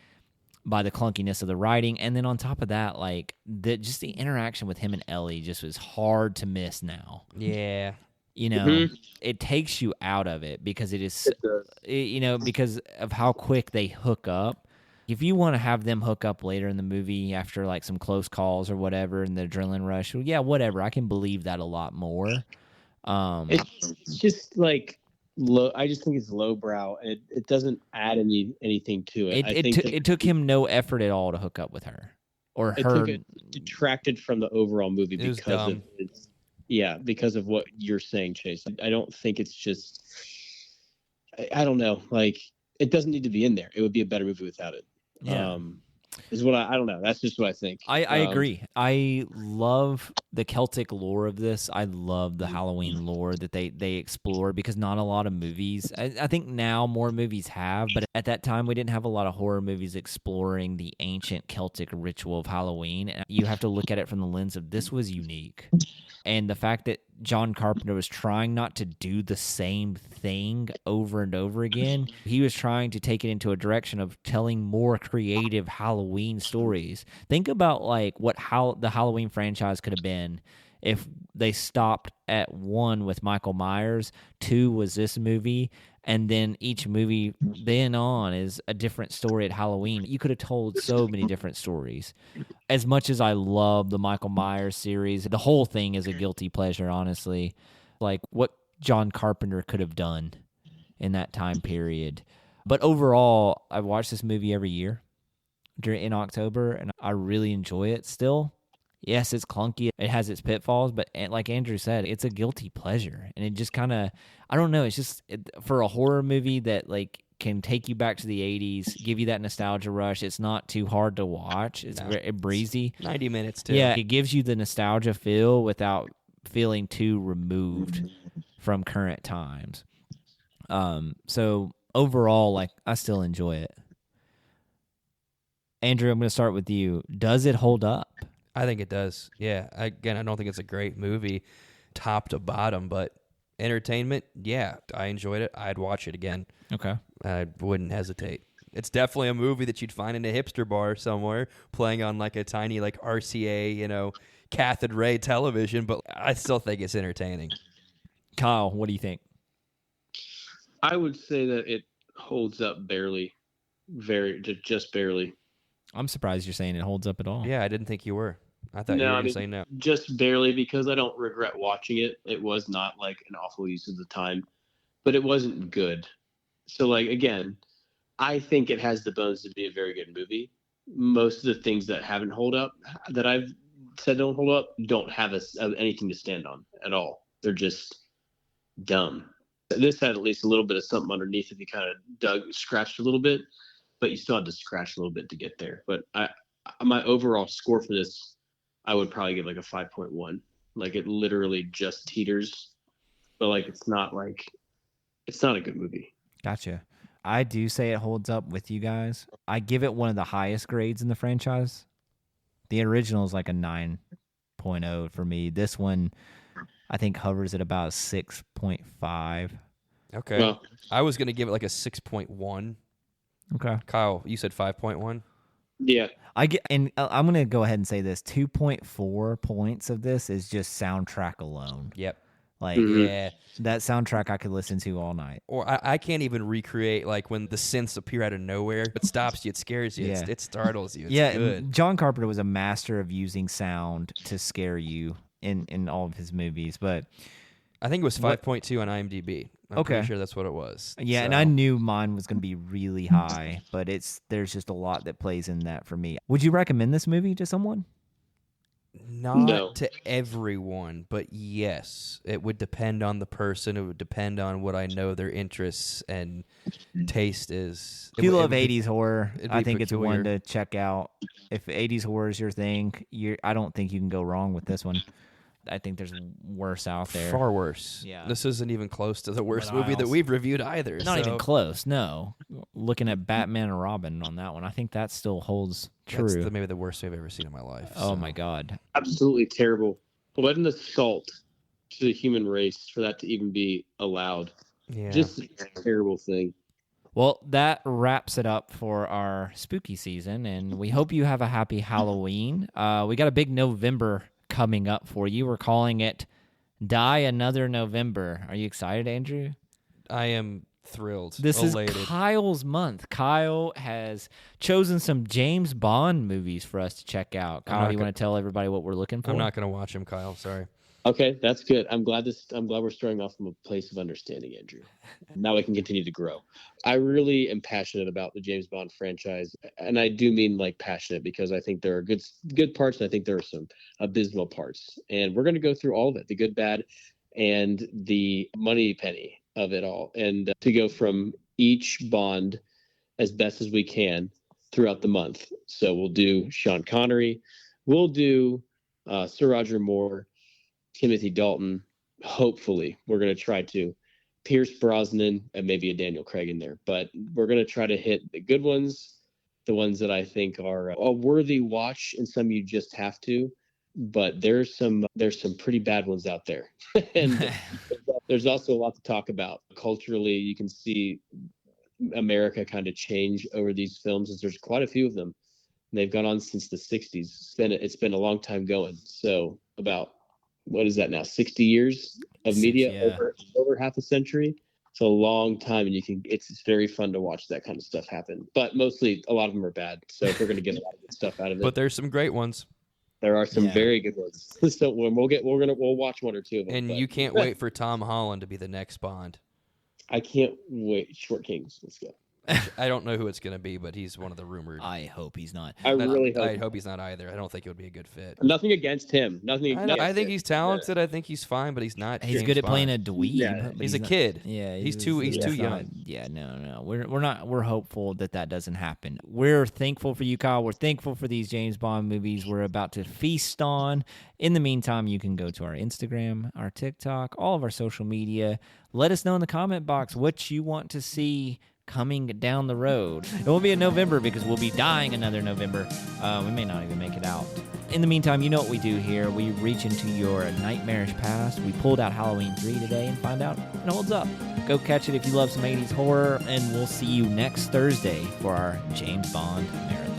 the clunkiness of the writing. And then on top of that, like, just the interaction with him and Ellie just was hard to miss now. Yeah. You know, it takes you out of it because it is, because of how quick they hook up. If you want to have them hook up later in the movie after like some close calls or whatever and the adrenaline rush, well, yeah, whatever. I can believe that a lot more. It's just like low. I just think it's lowbrow. It doesn't add anything to it. It took him no effort at all to hook up with her or her. It detracted from the overall movie because of what you're saying, Chase. I don't think it's just. I don't know. Like, it doesn't need to be in there. It would be a better movie without it. Yeah. Is what I don't know. That's just what I think. I agree. I love the Celtic lore of this. I love the Halloween lore that they explore because not a lot of movies. I think now more movies have, but at that time we didn't have a lot of horror movies exploring the ancient Celtic ritual of Halloween. And you have to look at it from the lens of this was unique. And the fact that John Carpenter was trying not to do the same thing over and over again, he was trying to take it into a direction of telling more creative Halloween stories. Think about like the Halloween franchise could have been if they stopped at 1 with Michael Myers, 2 was this movie, and then each movie then on is a different story at Halloween. You could have told so many different stories. As much as I love the Michael Myers series, the whole thing is a guilty pleasure, honestly. Like what John Carpenter could have done in that time period. But overall, I watch this movie every year in October, and I really enjoy it still. Yes, it's clunky. It has its pitfalls, but like Andrew said, it's a guilty pleasure. And it just kind of, I don't know, it's just for a horror movie that like can take you back to the 80s, give you that nostalgia rush. It's not too hard to watch. It's very breezy. 90 minutes, too. Yeah, it gives you the nostalgia feel without feeling too removed from current times. So overall, like, I still enjoy it. Andrew, I'm going to start with you. Does it hold up? I think it does. Yeah. Again, I don't think it's a great movie top to bottom, but entertainment, yeah, I enjoyed it. I'd watch it again. Okay. I wouldn't hesitate. It's definitely a movie that you'd find in a hipster bar somewhere playing on like a tiny like RCA, cathode ray television, but I still think it's entertaining. Kyle, what do you think? I would say that it holds up barely. Just barely. I'm surprised you're saying it holds up at all. Yeah, I didn't think you were. I thought you were going to say no. Just barely, because I don't regret watching it. It was not like an awful use of the time, but it wasn't good. So, like, again, I think it has the bones to be a very good movie. Most of the things that haven't hold up, that I've said don't hold up, don't have anything to stand on at all. They're just dumb. This had at least a little bit of something underneath if you kind of scratched a little bit, but you still had to scratch a little bit to get there. But my overall score for this, I would probably give like a 5.1. Like, it literally just teeters, but like it's not a good movie. Gotcha. I do say it holds up with you guys. I give it one of the highest grades in the franchise. The original is like a 9.0 for me. This one, I think, hovers at about 6.5. Okay. Well, I was going to give it like a 6.1. Okay. Kyle, you said 5.1? Yeah. I'm going to go ahead and say this. 2.4 points of this is just soundtrack alone. Yep. Like, yeah, that soundtrack I could listen to all night. Or I can't even recreate, like, when the synths appear out of nowhere. It stops you. It scares you. Yeah. It startles you. It's good. John Carpenter was a master of using sound to scare you in all of his movies. But I think it was What- 5.2 on IMDb. I'm Okay. pretty sure that's what it was. Yeah, and So, I knew mine was going to be really high, but there's just a lot that plays in that for me. Would you recommend this movie to someone? not No. to everyone, but yes, it would depend on the person. It would depend on what I know their interests and taste is. If you It love would be- 80s horror, it'd I be think it's one peculiar. to check out. If 80s horror is your thing, I don't think you can go wrong with this one. I think there's worse out there. Far worse. Yeah. This isn't even close to the worst But I movie that also- we've reviewed either. Not even so close, no. Looking at Batman and Robin on that one, I think that still holds that's true. maybe the worst movie I've ever seen in my life. Oh so. my God. Absolutely terrible. What an assault to the human race for that to even be allowed. Yeah. Just a terrible thing. Well, that wraps it up for our spooky season, and we hope you have a happy Halloween. We got a big November coming up for you. We're calling it Die Another November. Are you excited, Andrew? I am thrilled. This elated. is Kyle's month. Kyle has chosen some James Bond movies for us to check out. I'm Kyle, not you go- want to tell everybody what we're looking for? I'm not going to watch him, Kyle. Sorry. Okay, that's good. I'm glad we're starting off from a place of understanding, Andrew. Now we can continue to grow. I really am passionate about the James Bond franchise, and I do mean like passionate because I think there are good parts, and I think there are some abysmal parts. And we're going to go through all of it, the good, bad, and the money penny of it all, and to go from each Bond as best as we can throughout the month. So we'll do Sean Connery, we'll do Sir Roger Moore, Timothy Dalton. Hopefully, we're going to try to Pierce Brosnan and maybe a Daniel Craig in there, but we're going to try to hit the good ones, the ones that I think are a worthy watch, and some you just have to. But there's some pretty bad ones out there, and there's also a lot to talk about culturally. You can see America kind of change over these films, as there's quite a few of them. And they've gone on since the '60s. It's been a long time going. So about what is that now? 60 years of media, yeah. over half a century. It's a long time, and it's very fun to watch that kind of stuff happen. But mostly, a lot of them are bad. So if we're going to get a lot of good stuff out of it, But there's some great ones. there are some Yeah. very good ones. So we'll watch one or two of them. And but you can't wait for Tom Holland to be the next Bond. I can't wait. Short Kings. Let's go. I don't know who it's going to be, but he's one of the rumored. I hope he's not. I really hope. I hope he's not either. I don't think it would be a good fit. Nothing against him. Nothing. I think he's talented. I think he's fine, but he's not. He's James good at playing Bond. a dweeb. Yeah. but He's a not- kid. Yeah, He's too not- young. Yeah, no. We're not. We're hopeful that doesn't happen. We're thankful for you, Kyle. We're thankful for these James Bond movies we're about to feast on. In the meantime, you can go to our Instagram, our TikTok, all of our social media. Let us know in the comment box what you want to see coming down the road. It won't be in November because we'll be dying another November. We may not even make it out. In the meantime, you know what we do here. We reach into your nightmarish past. We pulled out Halloween 3 today and find out if it holds up. Go catch it if you love some 80s horror, and we'll see you next Thursday for our James Bond marathon.